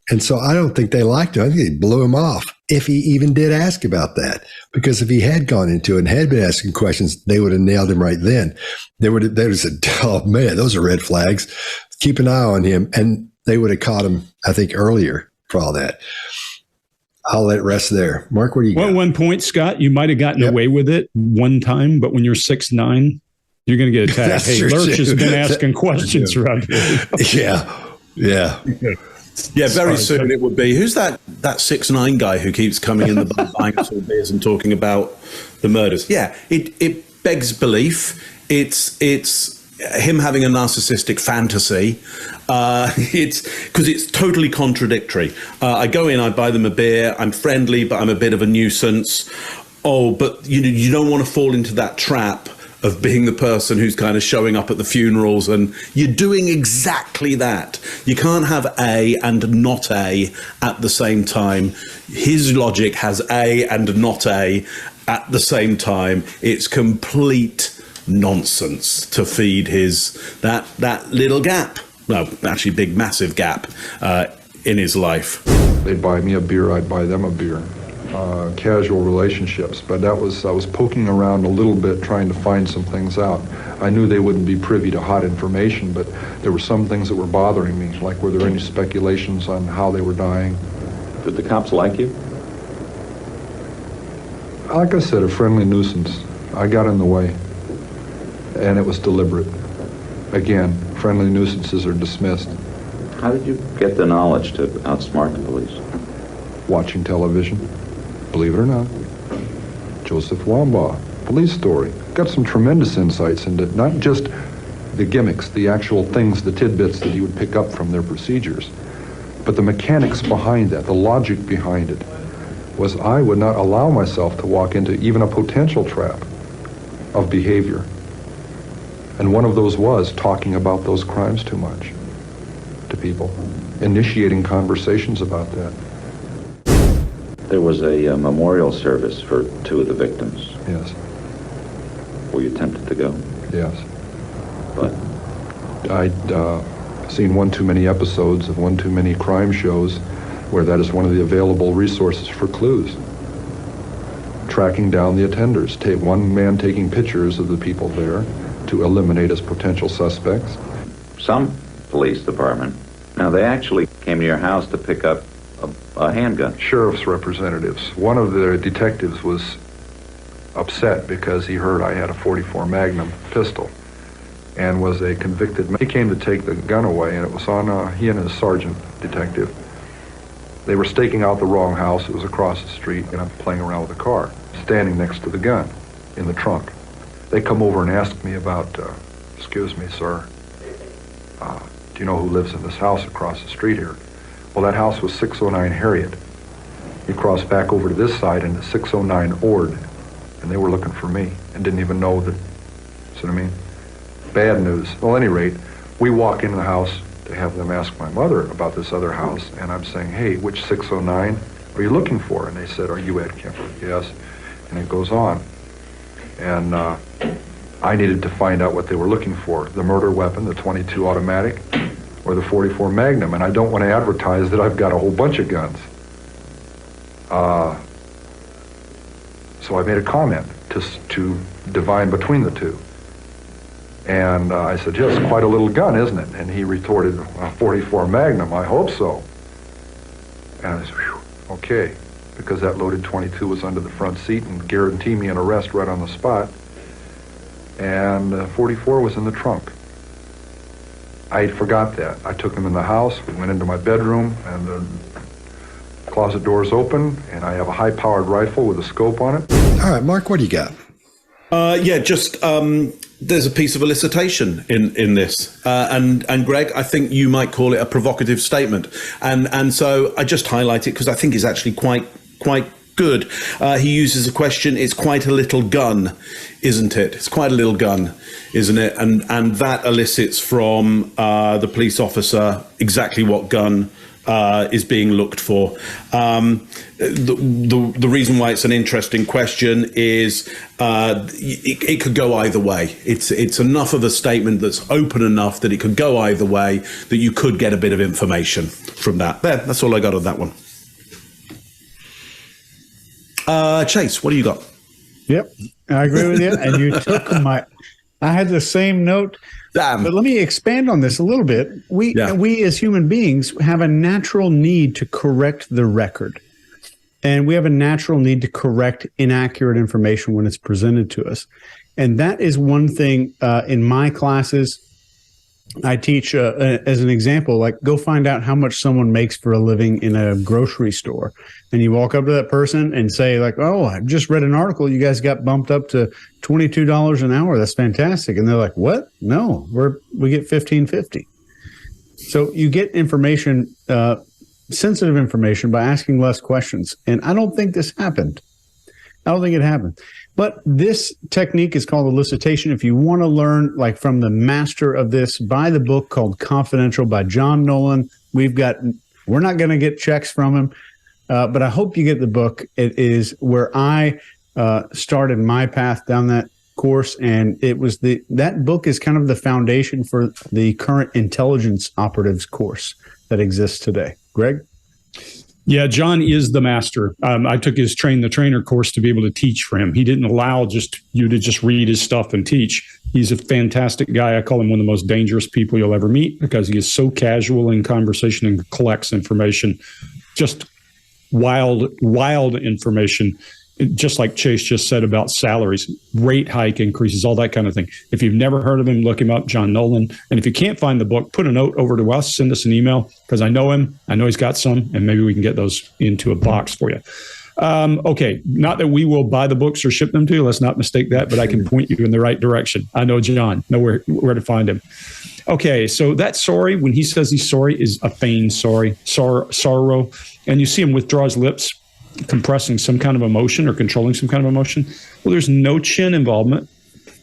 And so I don't think they liked him. I think they blew him off if he even did ask about that. Because if he had gone into it and had been asking questions, they would have nailed him right then. They would have said, oh man, those are red flags. Keep an eye on him. And they would have caught him, I think, earlier for all that. I'll let it rest there. Mark, what do you got? Well, 1 point, Scott, you might have gotten away with it one time, but when you're 6'9", You're going to get attacked. That's Hey, true, Lurch too. has been asking questions around here. Yeah. Yeah, very soon it would be. Who's that 6'9" guy who keeps coming in the bar buying us all beers and talking about the murders? Yeah, it begs belief. It's him having a narcissistic fantasy. It's because it's totally contradictory. I go in, I buy them a beer. I'm friendly, but I'm a bit of a nuisance. Oh, but you don't want to fall into that trap of being the person who's kind of showing up at the funerals, and you're doing exactly that. You can't have A and not A at the same time. His logic has A and not A at the same time. It's complete nonsense to feed his that little gap. Well, actually, big, massive gap in his life. They'd buy me a beer, I'd buy them a beer. Casual relationships, but I was poking around a little bit trying to find some things out. I knew they wouldn't be privy to hot information, but there were some things that were bothering me, like were there any speculations on how they were dying? Did the cops like you? Like I said, a friendly nuisance. I got in the way, and it was deliberate. Again, friendly nuisances are dismissed. How did you get the knowledge to outsmart the police? Watching television. Believe it or not, Joseph Wambaugh, police story. Got some tremendous insights into not just the gimmicks, the actual things, the tidbits that he would pick up from their procedures, but the mechanics behind that, the logic behind it, was I would not allow myself to walk into even a potential trap of behavior. And one of those was talking about those crimes too much to people, initiating conversations about that. There was a memorial service for 2 of the victims. Yes. Were you tempted to go? Yes. But I'd seen one too many episodes of one too many crime shows where that is one of the available resources for clues. Tracking down the attenders. One man taking pictures of the people there to eliminate as potential suspects. some police department, now they actually came to your house to pick up a handgun. Sheriff's representatives. One of the detectives was upset because he heard I had a .44 Magnum pistol and was a convicted man. He came to take the gun away, and it was on he and his sergeant detective. They were staking out the wrong house. It was across the street, and I'm playing around with the car, standing next to the gun in the trunk. They come over and ask me about, excuse me, sir, do you know who lives in this house across the street here? Well, that house was 609 Harriet. You cross back over to this side into 609 Ord, and they were looking for me and didn't even know that, see what I mean? Bad news. Well, at any rate, we walk into the house to have them ask my mother about this other house, and I'm saying, hey, which 609 are you looking for? And they said, are you Ed Kemper? Yes. And it goes on. And I needed to find out what they were looking for, the murder weapon, the .22 automatic, or the .44 Magnum, and I don't want to advertise that I've got a whole bunch of guns. So I made a comment to divine between the two. And I said, yes, quite a little gun, isn't it? And he retorted, a .44 Magnum, I hope so. And I said, whew, okay, because that loaded .22 was under the front seat and guaranteed me an arrest right on the spot. And .44 was in the trunk. I forgot that. I took them in the house. We went into my bedroom, and the closet doors open, and I have a high-powered rifle with a scope on it. All right, Mark, what do you got? There's a piece of elicitation in this, and Greg, I think you might call it a provocative statement, and so I just highlight it because I think it's actually quite good. He uses a question. It's quite a little gun, isn't it? It's quite a little gun, isn't it? And that elicits from the police officer exactly what gun is being looked for. The reason why it's an interesting question is it could go either way. It's enough of a statement that's open enough that it could go either way, that you could get a bit of information from that. That's all I got on that one. Chase, what do you got? Yep, I agree with you. And you took I had the same note. Damn. But let me expand on this a little bit. We as human beings have a natural need to correct the record. And we have a natural need to correct inaccurate information when it's presented to us. And that is one thing in my classes I teach as an example, like go find out how much someone makes for a living in a grocery store. And you walk up to that person and say like, oh, I just read an article. You guys got bumped up to $22 an hour. That's fantastic. And they're like, what? No, we get $15.50. So you get information, sensitive information by asking less questions. And I don't think this happened. I don't think it happened. But this technique is called elicitation. If you want to learn like from the master of this, buy the book called Confidential by John Nolan. We're not going to get checks from him, but I hope you get the book. It is where I started my path down that course, and it was that book is kind of the foundation for the current intelligence operatives course that exists today. Greg? Yeah, John is the master. I took his Train the Trainer course to be able to teach for him. He didn't allow you to just read his stuff and teach. He's a fantastic guy. I call him one of the most dangerous people you'll ever meet because he is so casual in conversation and collects information, just wild information. Just like Chase just said about salaries, rate hike increases, all that kind of thing. If you've never heard of him, look him up, John Nolan. And if you can't find the book, put a note over to us, send us an email because I know him. I know he's got some, and maybe we can get those into a box for you. Okay, not that we will buy the books or ship them to you. Let's not mistake that, but I can point you in the right direction. I know John, know where to find him. Okay, so that sorry, when he says he's sorry, is a feigned sorrow. And you see him withdraw his lips, compressing some kind of emotion or controlling some kind of emotion. Well, there's no chin involvement.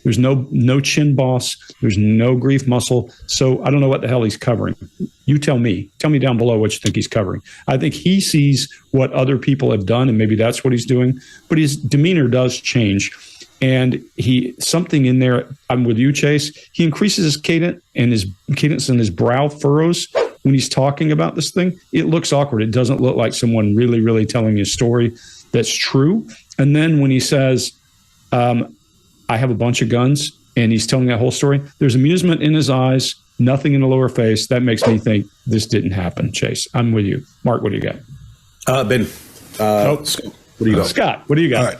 There's no chin boss. There's no grief muscle. So I don't know what the hell he's covering. You tell me. Tell me down below what you think he's covering. I think he sees what other people have done, and maybe that's what he's doing. But his demeanor does change. And something in there, I'm with you, Chase. He increases his cadence and his brow furrows when he's talking about this thing. It looks awkward. It doesn't look like someone really, really telling his story that's true. And then when he says, I have a bunch of guns, and he's telling that whole story, there's amusement in his eyes, nothing in the lower face. That makes me think this didn't happen, Chase. I'm with you. Mark, what do you got? Ben. Scott, what do you got? Scott, what do you got? All right.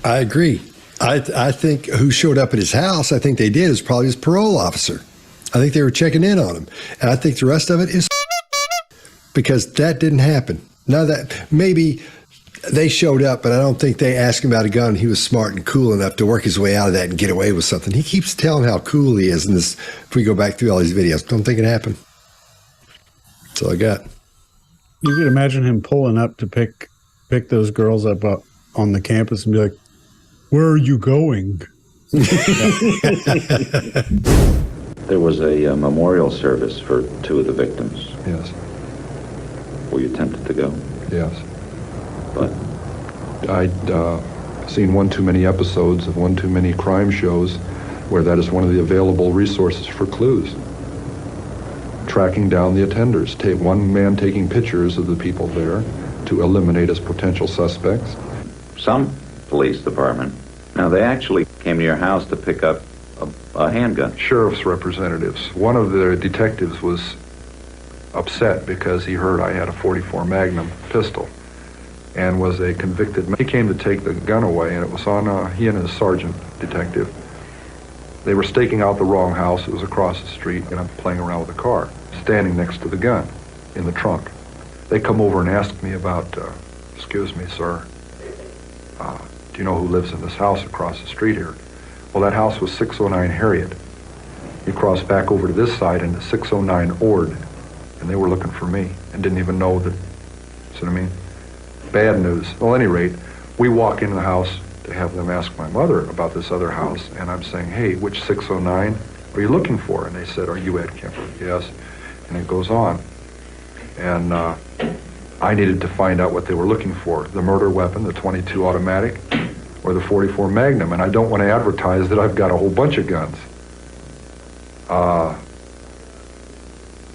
I agree. I think who showed up at his house, I think they did, is probably his parole officer. I think they were checking in on him. And I think the rest of it is because that didn't happen. Now that maybe they showed up, but I don't think they asked him about a gun. He was smart and cool enough to work his way out of that and get away with something. He keeps telling how cool he is in this. If we go back through all these videos, don't think it happened. That's all I got. You could imagine him pulling up to pick those girls up on the campus and be like, "Where are you going?" There was a memorial service for 2 of the victims. Yes. Were you tempted to go? Yes. But I'd seen one too many episodes of one too many crime shows where that is one of the available resources for clues. Tracking down the attenders. One man taking pictures of the people there to eliminate as potential suspects. some police department, now they actually came to your house to pick up a handgun. Sheriff's representatives. One of the detectives was upset because he heard I had a .44 Magnum pistol and was a convicted man. He came to take the gun away, and it was on he and his sergeant detective. They were staking out the wrong house. It was across the street, and I'm playing around with the car, standing next to the gun in the trunk. They come over and ask me about, excuse me, sir, do you know who lives in this house across the street here? Well, that house was 609 Harriet. You cross back over to this side into 609 Ord, and they were looking for me and didn't even know that, see what I mean? Bad news. Well, at any rate, we walk into the house to have them ask my mother about this other house, and I'm saying, hey, which 609 are you looking for? And they said, are you Ed Kemper? Yes. And it goes on. And I needed to find out what they were looking for, the murder weapon, the .22 automatic, or the .44 Magnum, and I don't want to advertise that I've got a whole bunch of guns.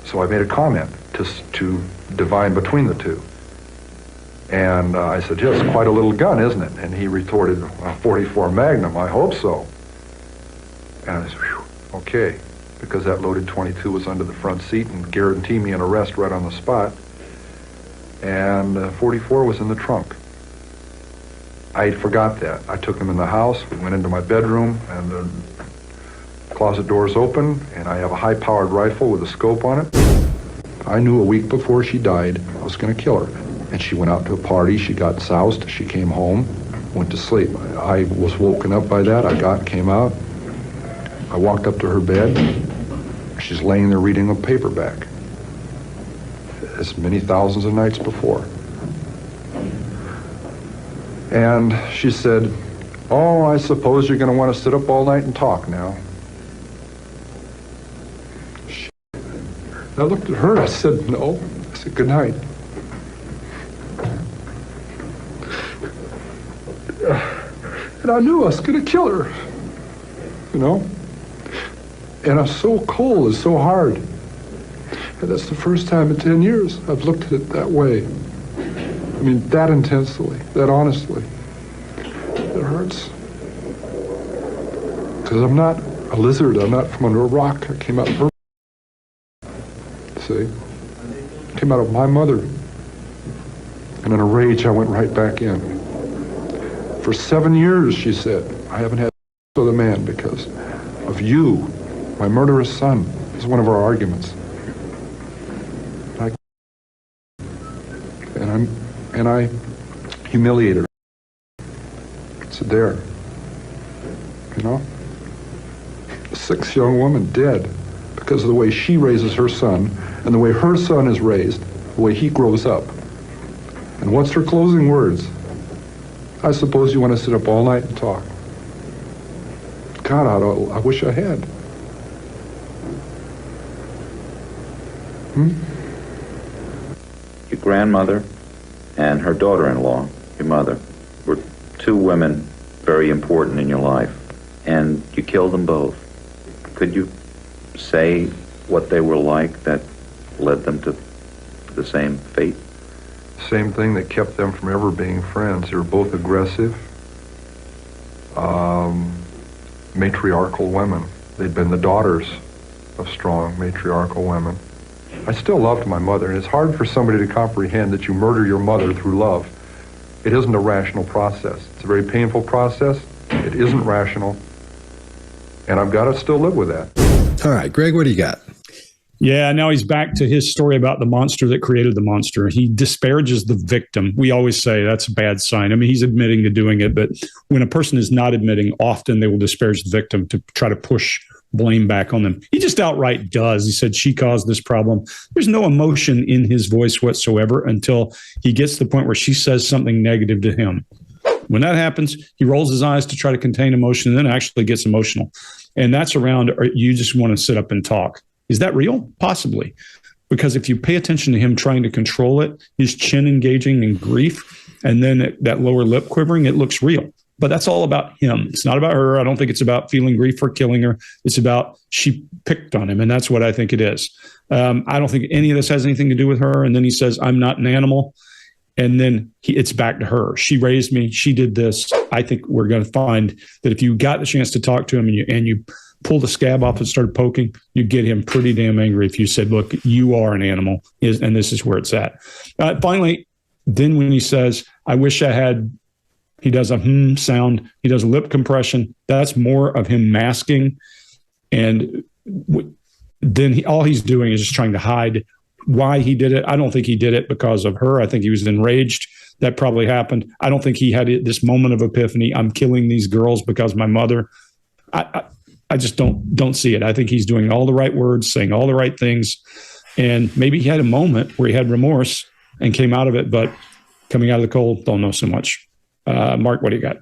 So I made a comment to divine between the two. And I said, yes, quite a little gun, isn't it? And he retorted, a .44 Magnum, I hope so. And I said, whew, okay, because that loaded .22 was under the front seat and guaranteed me an arrest right on the spot. And .44 was in the trunk. I forgot that. I took him in the house. We went into my bedroom, and the closet door's open, and I have a high-powered rifle with a scope on it. I knew a week before she died I was going to kill her. And she went out to a party. She got soused. She came home, went to sleep. I was woken up by that. I came out. I walked up to her bed. She's laying there reading a paperback, as many thousands of nights before. And she said, "Oh, I suppose you're going to want to sit up all night and talk now." I looked at her, I said, "No." I said, "Good night." And I knew I was going to kill her, you know? And I was so cold and so hard. And that's the first time in 10 years I've looked at it that way. I mean, that intensely, that honestly. It hurts. Because I'm not a lizard. I'm not from under a rock. I came out of her. See? I came out of my mother. And in a rage, I went right back in. For 7 years, she said, I haven't had sex with a man because of you, my murderous son. This is one of our arguments. And I humiliated her. So there, you know? A 6 young woman dead because of the way she raises her son and the way her son is raised, the way he grows up. And what's her closing words? I suppose you want to sit up all night and talk. God, I wish I had. Your grandmother and her daughter-in-law, your mother, were two women very important in your life, and you killed them both. Could you say what they were like that led them to the same fate? Same thing that kept them from ever being friends. They were both aggressive, matriarchal women. They'd been the daughters of strong matriarchal women. I still loved my mother, and it's hard for somebody to comprehend that you murder your mother through love. It isn't a rational process. It's a very painful process. It isn't rational, and I've got to still live with that. All right, Greg, what do you got? Yeah, now he's back to his story about the monster that created the monster. He disparages the victim. We always say that's a bad sign. I mean, he's admitting to doing it, but when a person is not admitting, often they will disparage the victim to try to push blame back on them. He just outright does. He said, she caused this problem. There's no emotion in his voice whatsoever until he gets to the point where she says something negative to him. When that happens, he rolls his eyes to try to contain emotion and then actually gets emotional. And that's around, or you just want to sit up and talk. Is that real? Possibly. Because if you pay attention to him trying to control it, his chin engaging in grief, and then that lower lip quivering, it looks real. But that's all about him. It's not about her. I don't think it's about feeling grief for killing her. It's about she picked on him, and that's what I think it is. I don't think any of this has anything to do with her. And then he says, I'm not an animal. And then it's back to her. She raised me. She did this. I think we're going to find that if you got the chance to talk to him and you pull the scab off and started poking, you get him pretty damn angry if you said, look, you are an animal, and this is where it's at. Finally, then when he says, I wish I had, he does a sound, he does a lip compression. That's more of him masking. And then all he's doing is just trying to hide why he did it. I don't think he did it because of her. I think he was enraged. That probably happened. I don't think he had this moment of epiphany. I'm killing these girls because my mother. I just don't see it. I think he's doing all the right words, saying all the right things. And maybe he had a moment where he had remorse and came out of it, but coming out of the cold, don't know so much. Mark, what do you got?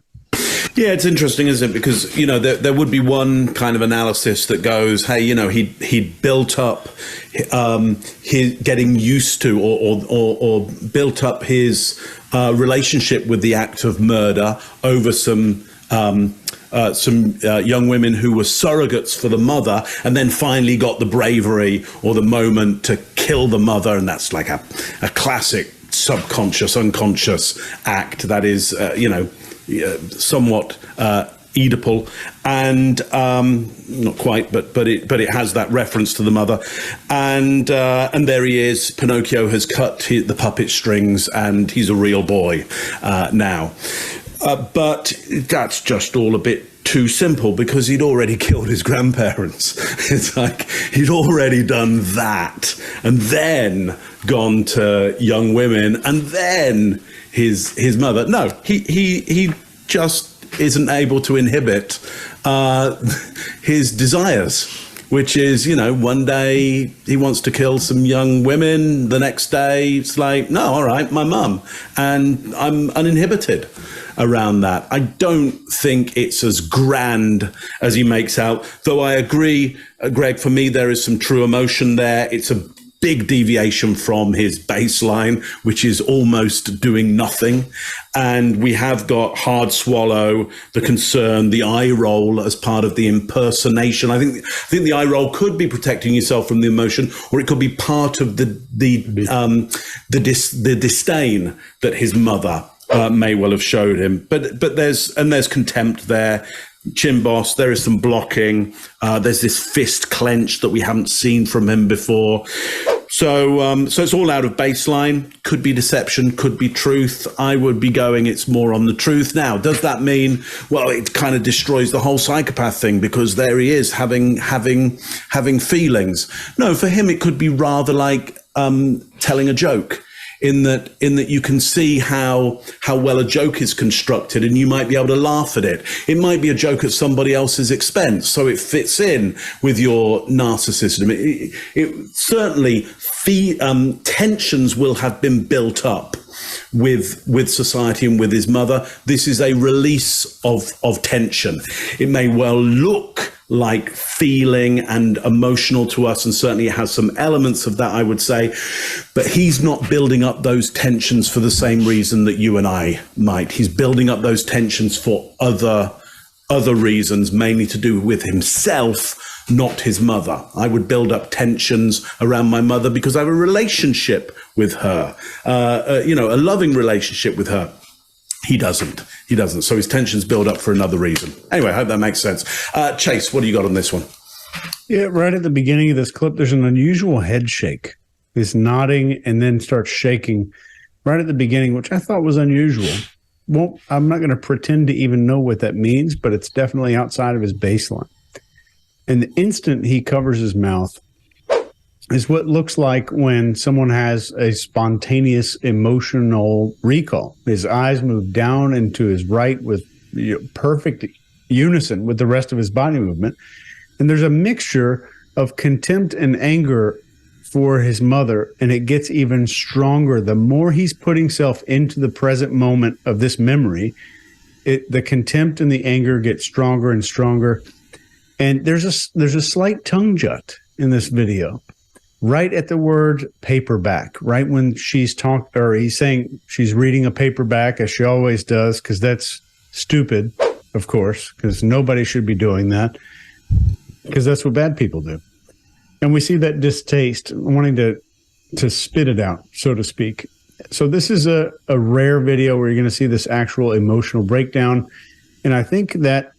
Yeah, it's interesting, isn't it? Because, you know, there would be one kind of analysis that goes, hey, you know, he built up his getting used to or built up his relationship with the act of murder over some young women who were surrogates for the mother, and then finally got the bravery or the moment to kill the mother. And that's like a classic subconscious, unconscious act that is, somewhat Oedipal, and not quite, but it has that reference to the mother, and there he is. Pinocchio has cut the puppet strings, and he's a real boy now. But that's just all a bit too simple because he'd already killed his grandparents. It's like he'd already done that and then gone to young women and then his mother. No, he just isn't able to inhibit his desires, which is, one day he wants to kill some young women. The next day it's like, no, all right, my mum. And I'm uninhibited around that. I don't think it's as grand as he makes out, though I agree, Greg, for me, there is some true emotion there. It's a big deviation from his baseline, which is almost doing nothing. And we have got hard swallow, the concern, the eye roll as part of the impersonation. I think the eye roll could be protecting yourself from the emotion, or it could be part of the disdain that his mother may well have showed him. But there's contempt there. Chin boss, there is some blocking. There's this fist clench that we haven't seen from him before. So it's all out of baseline. Could be deception, could be truth. I would be going, it's more on the truth. Now, does that mean, well, it kind of destroys the whole psychopath thing because there he is having feelings? No, for him, it could be rather like telling a joke. In that you can see how well a joke is constructed and you might be able to laugh at it. It might be a joke at somebody else's expense, so it fits in with your narcissism. It certainly, tensions will have been built up with society and with his mother. This is a release of tension. It may well look like feeling and emotional to us, and certainly it has some elements of that, I would say, but he's not building up those tensions for the same reason that you and I might. He's building up those tensions for other reasons, mainly to do with himself, not his mother. I would build up tensions around my mother because I have a relationship with her, a loving relationship with her. He doesn't. So his tensions build up for another reason. Anyway, I hope that makes sense. Chase, what do you got on this one? Yeah, right at the beginning of this clip, there's an unusual head shake. He's nodding and then starts shaking right at the beginning, which I thought was unusual. Well, I'm not going to pretend to even know what that means, but it's definitely outside of his baseline. And the instant he covers his mouth is what looks like when someone has a spontaneous emotional recall. His eyes move down and to his right with perfect unison with the rest of his body movement. And there's a mixture of contempt and anger for his mother, and it gets even stronger. The more he's putting himself into the present moment of this memory, the contempt and the anger get stronger and stronger. And there's a slight tongue jut in this video. Right at the word paperback, right when he's saying she's reading a paperback, as she always does, because that's stupid, of course, because nobody should be doing that, because that's what bad people do. And we see that distaste, wanting to spit it out, so to speak. So this is a rare video where you're going to see this actual emotional breakdown. And I think that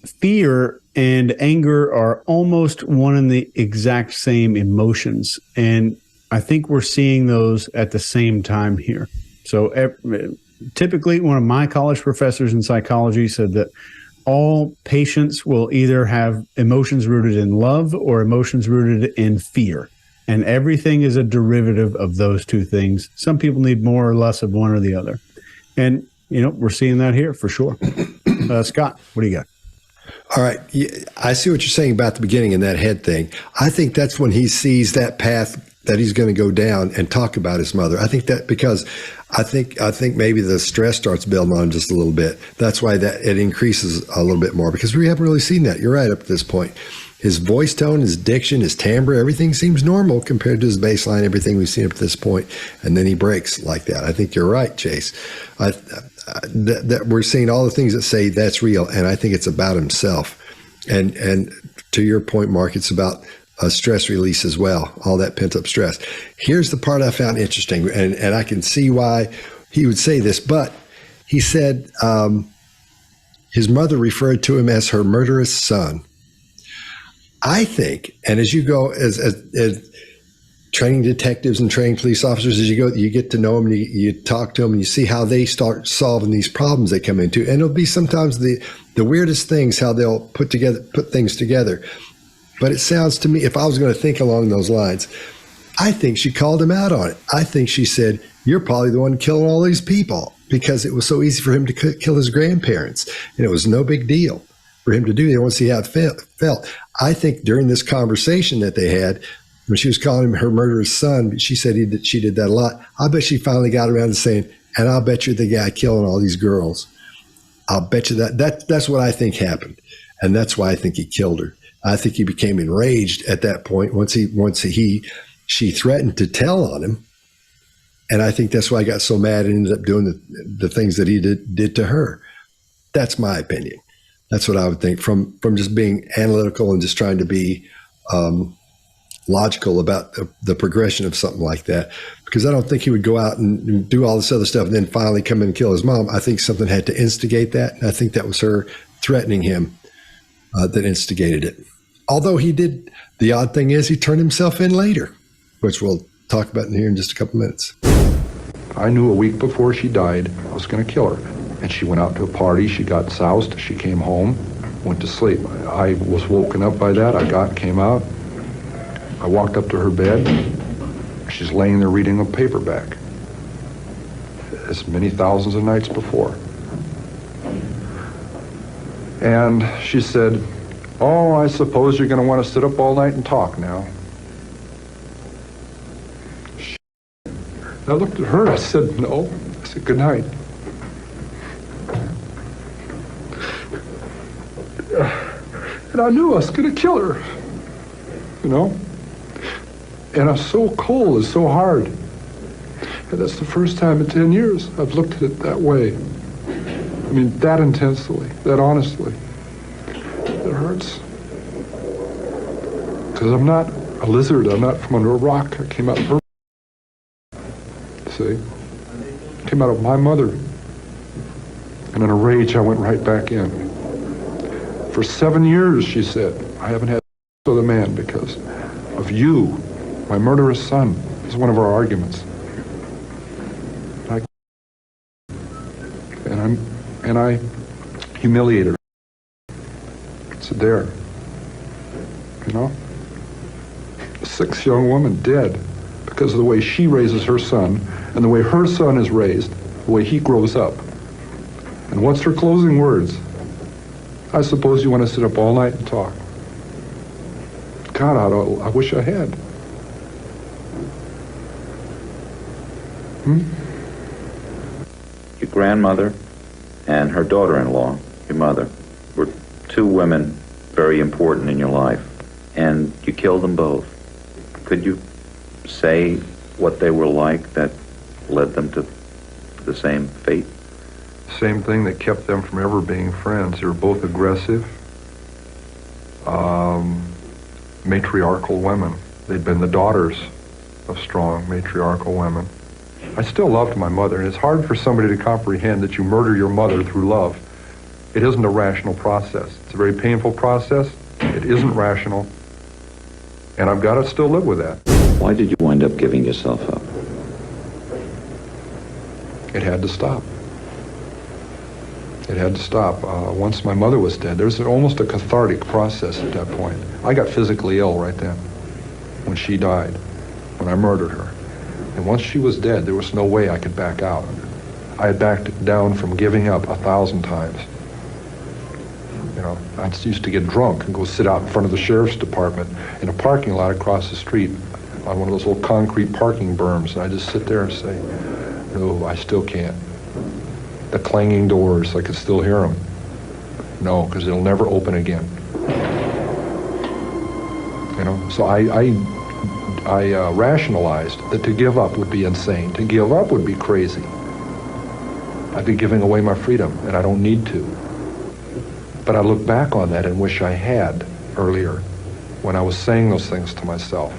fear and anger are almost one and the exact same emotions. And I think we're seeing those at the same time here. So typically, one of my college professors in psychology said that all patients will either have emotions rooted in love or emotions rooted in fear. And everything is a derivative of those two things. Some people need more or less of one or the other. And, we're seeing that here for sure. Scott, what do you got? All right. I see what you're saying about the beginning and that head thing. I think that's when he sees that path that he's going to go down and talk about his mother. I think that because I think maybe the stress starts building on just a little bit. That's why that it increases a little bit more, because we haven't really seen that. You're right up to this point. His voice tone, his diction, his timbre, everything seems normal compared to his baseline, everything we've seen up to this point. And then he breaks like that. I think you're right, Chase. That we're seeing all the things that say that's real, and I think it's about himself. And to your point, Mark, it's about a stress release as well, all that pent-up stress. Here's the part I found interesting, and I can see why he would say this, but he said his mother referred to him as her murderous son. I think, and as you go, as training detectives and training police officers, as you get to know them, and you talk to them, and you see how they start solving these problems they come into. And it'll be sometimes the weirdest things, how they'll put things together. But it sounds to me, if I was going to think along those lines, I think she called him out on it. I think she said, "You're probably the one killing all these people," because it was so easy for him to kill his grandparents. And it was no big deal for him to do. They want to see how it felt. I think during this conversation that they had, when she was calling him her murderous son, she said she did that a lot. I bet she finally got around to saying, "And I'll bet you're the guy killing all these girls. I'll bet you that's what I think happened." And that's why I think he killed her. I think he became enraged at that point once she threatened to tell on him. And I think that's why I got so mad and ended up doing the things that he did to her. That's my opinion. That's what I would think from just being analytical and just trying to be logical about the progression of something like that. Because I don't think he would go out and do all this other stuff and then finally come in and kill his mom. I think something had to instigate that. And I think that was her threatening him that instigated it. Although the odd thing is he turned himself in later, which we'll talk about in here in just a couple minutes. I knew a week before she died I was going to kill her. And she went out to a party, she got soused, she came home, went to sleep. I was woken up by that, came out, I walked up to her bed, she's laying there reading a paperback, as many thousands of nights before. And she said, "Oh, I suppose you're going to want to sit up all night and talk now." I looked at her, I said, "No." I said, "Good night." And I knew I was going to kill her, And I'm so cold, it's so hard. And that's the first time in 10 years I've looked at it that way. I mean, that intensely, that honestly. It hurts. Because I'm not a lizard, I'm not from under a rock. I came out of her. See? I came out of my mother. And in a rage, I went right back in. For 7 years, she said, I haven't had sex with a man because of you, my murderous son. Is one of our arguments. And I humiliated her. So there, a 6 young woman dead because of the way she raises her son and the way her son is raised, the way he grows up. And what's her closing words? "I suppose you want to sit up all night and talk." God, I wish I had. Your grandmother and her daughter-in-law, your mother, were 2 women very important in your life, and you killed them both. Could you say what they were like that led them to the same fate? Same thing that kept them from ever being friends. They were both aggressive, matriarchal women. They'd been the daughters of strong matriarchal women. I still loved my mother, and it's hard for somebody to comprehend that you murder your mother through love. It isn't a rational process. It's a very painful process. It isn't rational, and I've got to still live with that. Why did you wind up giving yourself up? It had to stop. It had to stop. Once my mother was dead, there was almost a cathartic process at that point. I got physically ill right then, when she died, when I murdered her. And once she was dead, there was no way I could back out. I had backed down from giving up 1,000 times. I used to get drunk and go sit out in front of the sheriff's department in a parking lot across the street on one of those little concrete parking berms. And I just sit there and say, no, I still can't. The clanging doors, I could still hear them. No, because it'll never open again. So I rationalized that to give up would be insane. To give up would be crazy. I'd be giving away my freedom, and I don't need to. But I look back on that and wish I had earlier, when I was saying those things to myself.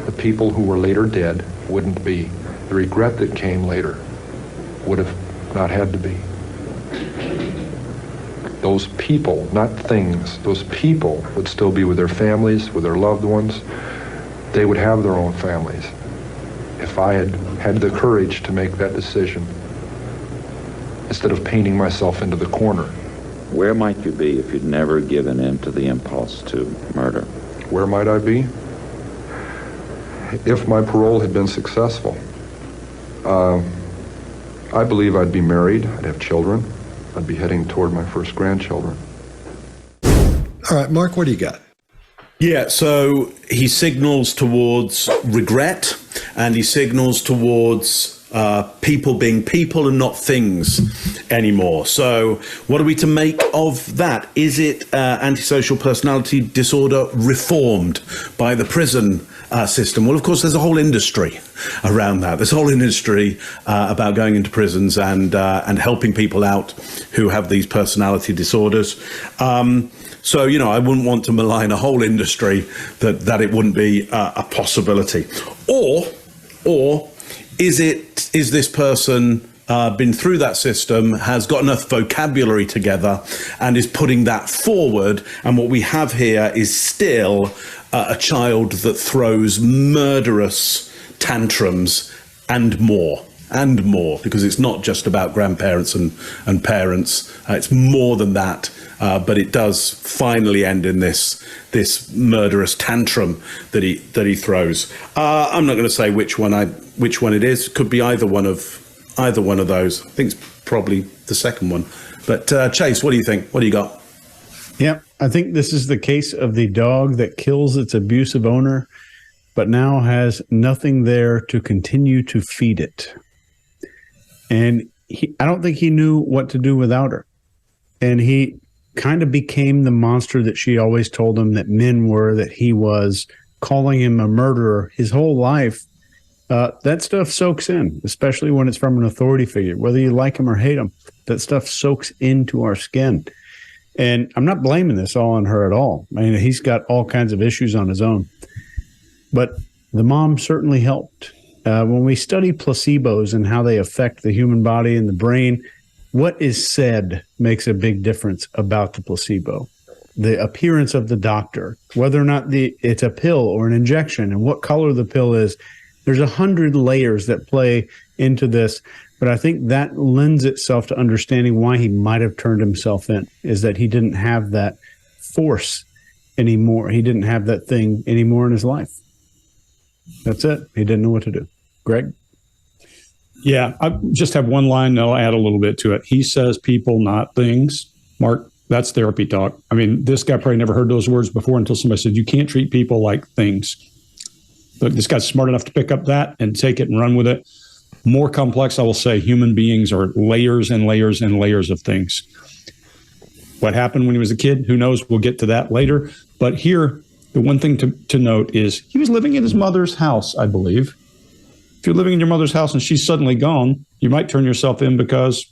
The people who were later dead wouldn't be. The regret that came later would have not had to be. Those people, not things, those people would still be with their families, with their loved ones, they would have their own families. If I had had the courage to make that decision, instead of painting myself into the corner. Where might you be if you'd never given in to the impulse to murder? Where might I be? If my parole had been successful, I believe I'd be married, I'd have children, I'd be heading toward my first grandchildren. All right, Mark, what do you got? Yeah, so he signals towards regret, and he signals towards people being people and not things anymore. So what are we to make of that? Is it antisocial personality disorder reformed by the prison system? Well, of course, there's a whole industry around that. There's a whole industry about going into prisons and helping people out who have these personality disorders. So, you know, I wouldn't want to malign a whole industry that it wouldn't be a possibility. Or is this person been through that system, has got enough vocabulary together and is putting that forward? And what we have here is still a child that throws murderous tantrums and more, because it's not just about grandparents and parents. It's more than that. But it does finally end in this murderous tantrum that he throws. I'm not going to say which one it is. Could be either one of those. I think it's probably the second one. But Chase, what do you think? What do you got? Yeah, I think this is the case of the dog that kills its abusive owner, but now has nothing there to continue to feed it. And I don't think he knew what to do without her. And he kind of became the monster that she always told him that men were, that he was, calling him a murderer his whole life. That stuff soaks in, especially when it's from an authority figure. Whether you like him or hate him, that stuff soaks into our skin. And I'm not blaming this all on her at all. I mean, he's got all kinds of issues on his own. But the mom certainly helped. When we study placebos and how they affect the human body and the brain, what is said makes a big difference about the placebo. The appearance of the doctor, whether or not it's a pill or an injection, and what color the pill is. There's 100 layers that play into this. But I think that lends itself to understanding why he might have turned himself in, is that he didn't have that force anymore. He didn't have that thing anymore in his life. That's it. He didn't know what to do. Greg? Yeah, I just have one line, and I'll add a little bit to it. He says people, not things. Mark, that's therapy talk. I mean, this guy probably never heard those words before until somebody said, you can't treat people like things. But this guy's smart enough to pick up that and take it and run with it. More complex, I will say, human beings are layers and layers and layers of things. What happened when he was a kid? Who knows? We'll get to that later. But here, the one thing to note is he was living in his mother's house, I believe. If you're living in your mother's house and she's suddenly gone, you might turn yourself in because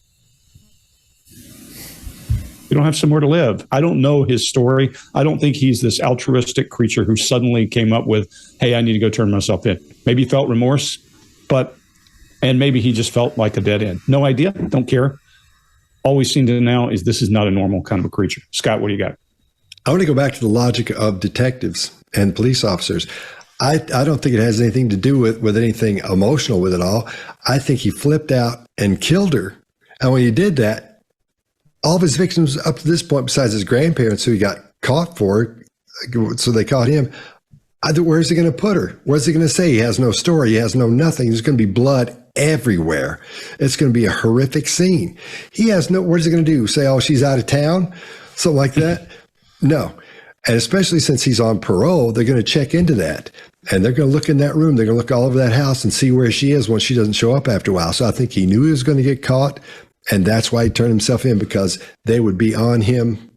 you don't have somewhere to live. I don't know his story. I don't think he's this altruistic creature who suddenly came up with, hey, I need to go turn myself in. Maybe he felt remorse, and maybe he just felt like a dead end. No idea. Don't care. All we've seen to now is this is not a normal kind of a creature. Scott, what do you got? I want to go back to the logic of detectives and police officers. I don't think it has anything to do with anything emotional with it all. I think he flipped out and killed her. And when he did that, all of his victims up to this point, besides his grandparents who he got caught for, so they caught him, where's he going to put her? What's he going to say? He has no story. He has no nothing. There's going to be blood everywhere. It's going to be a horrific scene. He has no, what is he going to do? Say, oh, she's out of town? Something like that? No. And especially since he's on parole, they're going to check into that. And they're going to look in that room. They're going to look all over that house and see where she is when she doesn't show up after a while. So I think he knew he was going to get caught. And that's why he turned himself in, because they would be on him.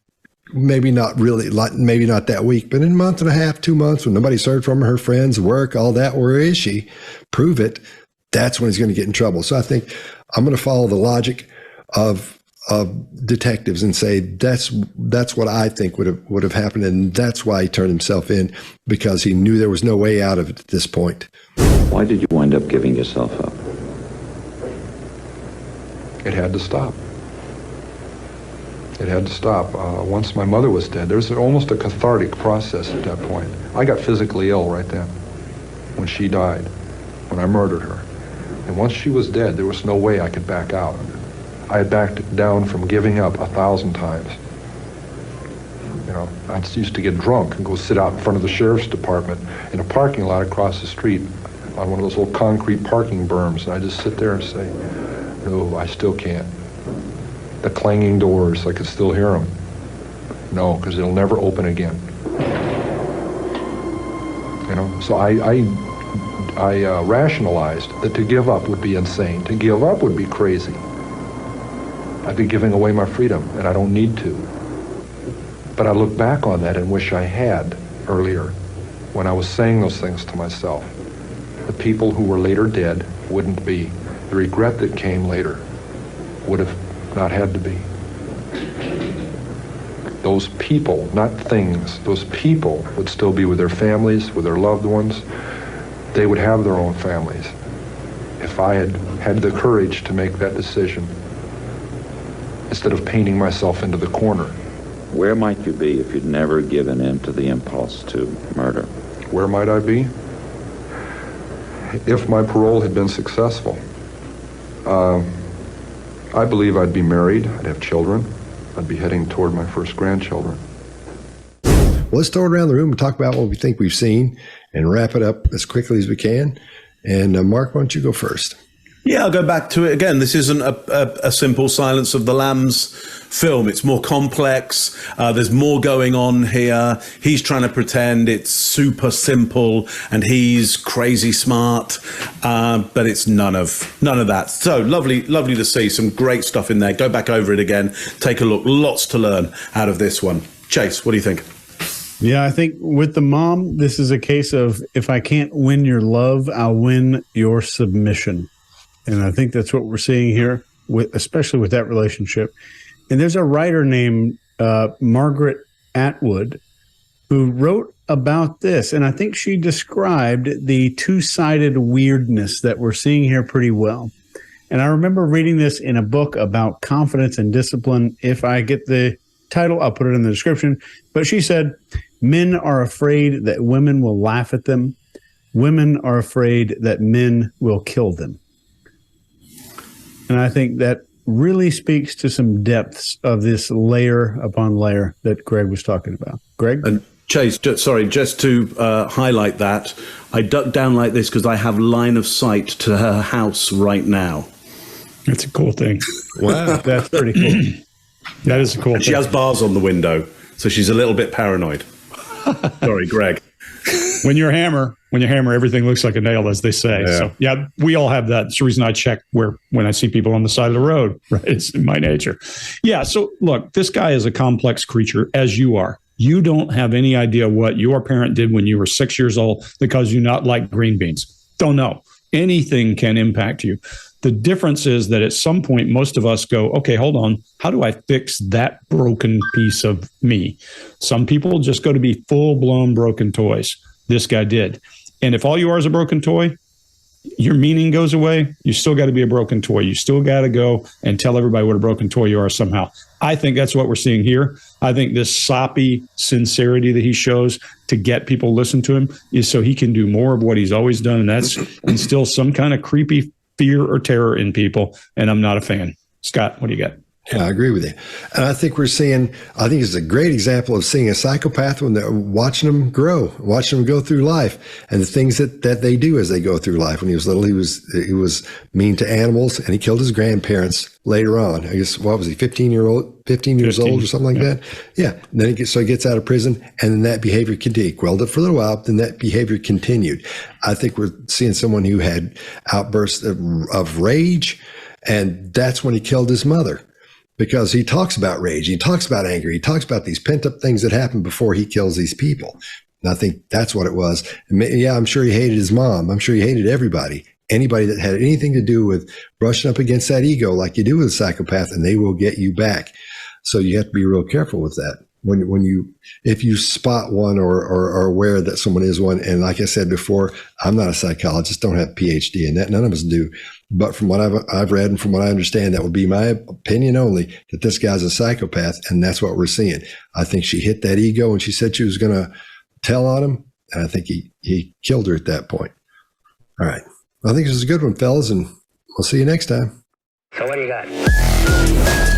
Maybe not really, maybe not that week, but in a month and a half, 2 months, when nobody's heard from her friends, work, all that, where is she? Prove it. That's when he's going to get in trouble. So I think I'm going to follow the logic of detectives and say that's what I think would have happened, and that's why he turned himself in, because he knew there was no way out of it at this point. Why did you wind up giving yourself up? It had to stop. It had to stop. Once my mother was dead, there was almost a cathartic process at that point. I got physically ill right then. when she died, when I murdered her. And once she was dead, there was no way I could back out. I had backed down from giving up 1,000 times. You know, I used to get drunk and go sit out in front of the sheriff's department in a parking lot across the street on one of those little concrete parking berms, and I just sit there and say, no, I still can't. The clanging doors, I could still hear them. No, because it'll never open again. You know, so I rationalized that to give up would be insane. To give up would be crazy. I'd be giving away my freedom, and I don't need to. But I look back on that and wish I had earlier when I was saying those things to myself. The people who were later dead wouldn't be. The regret that came later would have not had to be. Those people, not things, those people would still be with their families, with their loved ones. They would have their own families if I had had the courage to make that decision instead of painting myself into the corner. Where might you be if you'd never given in to the impulse to murder? Where might I be? If my parole had been successful, I believe I'd be married, I'd have children, I'd be heading toward my first grandchildren. Well, let's throw it around the room and talk about what we think we've seen and wrap it up as quickly as we can. And Mark, why don't you go first? Yeah, I'll go back to it again. This isn't a simple Silence of the Lambs film. It's more complex. There's more going on here. He's trying to pretend it's super simple and he's crazy smart, but it's none of that. So lovely to see some great stuff in there. Go back over it again. Take a look. Lots to learn out of this one. Chase, what do you think? Yeah, I think with the mom, this is a case of if I can't win your love, I'll win your submission. And I think that's what we're seeing here, especially with that relationship. And there's a writer named Margaret Atwood who wrote about this. And I think she described the two-sided weirdness that we're seeing here pretty well. And I remember reading this in a book about confidence and discipline. If I get the title, I'll put it in the description. But she said, men are afraid that women will laugh at them. Women are afraid that men will kill them. And I think that really speaks to some depths of this layer upon layer that Greg was talking about. Greg? And Chase, just to highlight that, I ducked down like this because I have line of sight to her house right now. That's a cool thing. Wow, that's pretty cool. That is a cool And thing. she has bars on the window, so she's a little bit paranoid. Sorry, Greg. When you hammer, everything looks like a nail, as they say. Yeah. So, yeah, we all have that. It's the reason I check when I see people on the side of the road, right? It's in my nature. Yeah. So, look, this guy is a complex creature, as you are. You don't have any idea what your parent did when you were 6 years old because you not like green beans. Don't know. Anything can impact you. The difference is that at some point, most of us go, okay, hold on. How do I fix that broken piece of me? Some people just go to be full-blown broken toys. This guy did. And if all you are is a broken toy, your meaning goes away. You still got to be a broken toy. You still got to go and tell everybody what a broken toy you are somehow. I think that's what we're seeing here. I think this soppy sincerity that he shows to get people to listen to him is so he can do more of what he's always done. And that's instill some kind of creepy fear or terror in people. And I'm not a fan. Scott, what do you got? Yeah, I agree with you. And I think it's a great example of seeing a psychopath when they're watching them grow, watching them go through life and the things that they do as they go through life. When he was little, he was mean to animals and he killed his grandparents later on. I guess, what was he, 15 years old or something like that? Yeah. And then he gets out of prison and then that behavior continued. Quelled it for a little while, then that behavior continued. I think we're seeing someone who had outbursts of rage, and that's when he killed his mother. Because he talks about rage, he talks about anger, he talks about these pent-up things that happened before he kills these people. And I think that's what it was. And yeah, I'm sure he hated his mom. I'm sure he hated everybody. Anybody that had anything to do with brushing up against that ego like you do with a psychopath, and they will get you back. So you have to be real careful with that. If you spot one or are aware that someone is one, and like I said before, I'm not a psychologist, don't have a PhD in that, none of us do. But from what I've read and from what I understand, that would be my opinion only, that this guy's a psychopath, and that's what we're seeing. I think she hit that ego and she said she was going to tell on him, and I think he killed her at that point. All right. I think this is a good one, fellas, and we'll see you next time. So what do you got?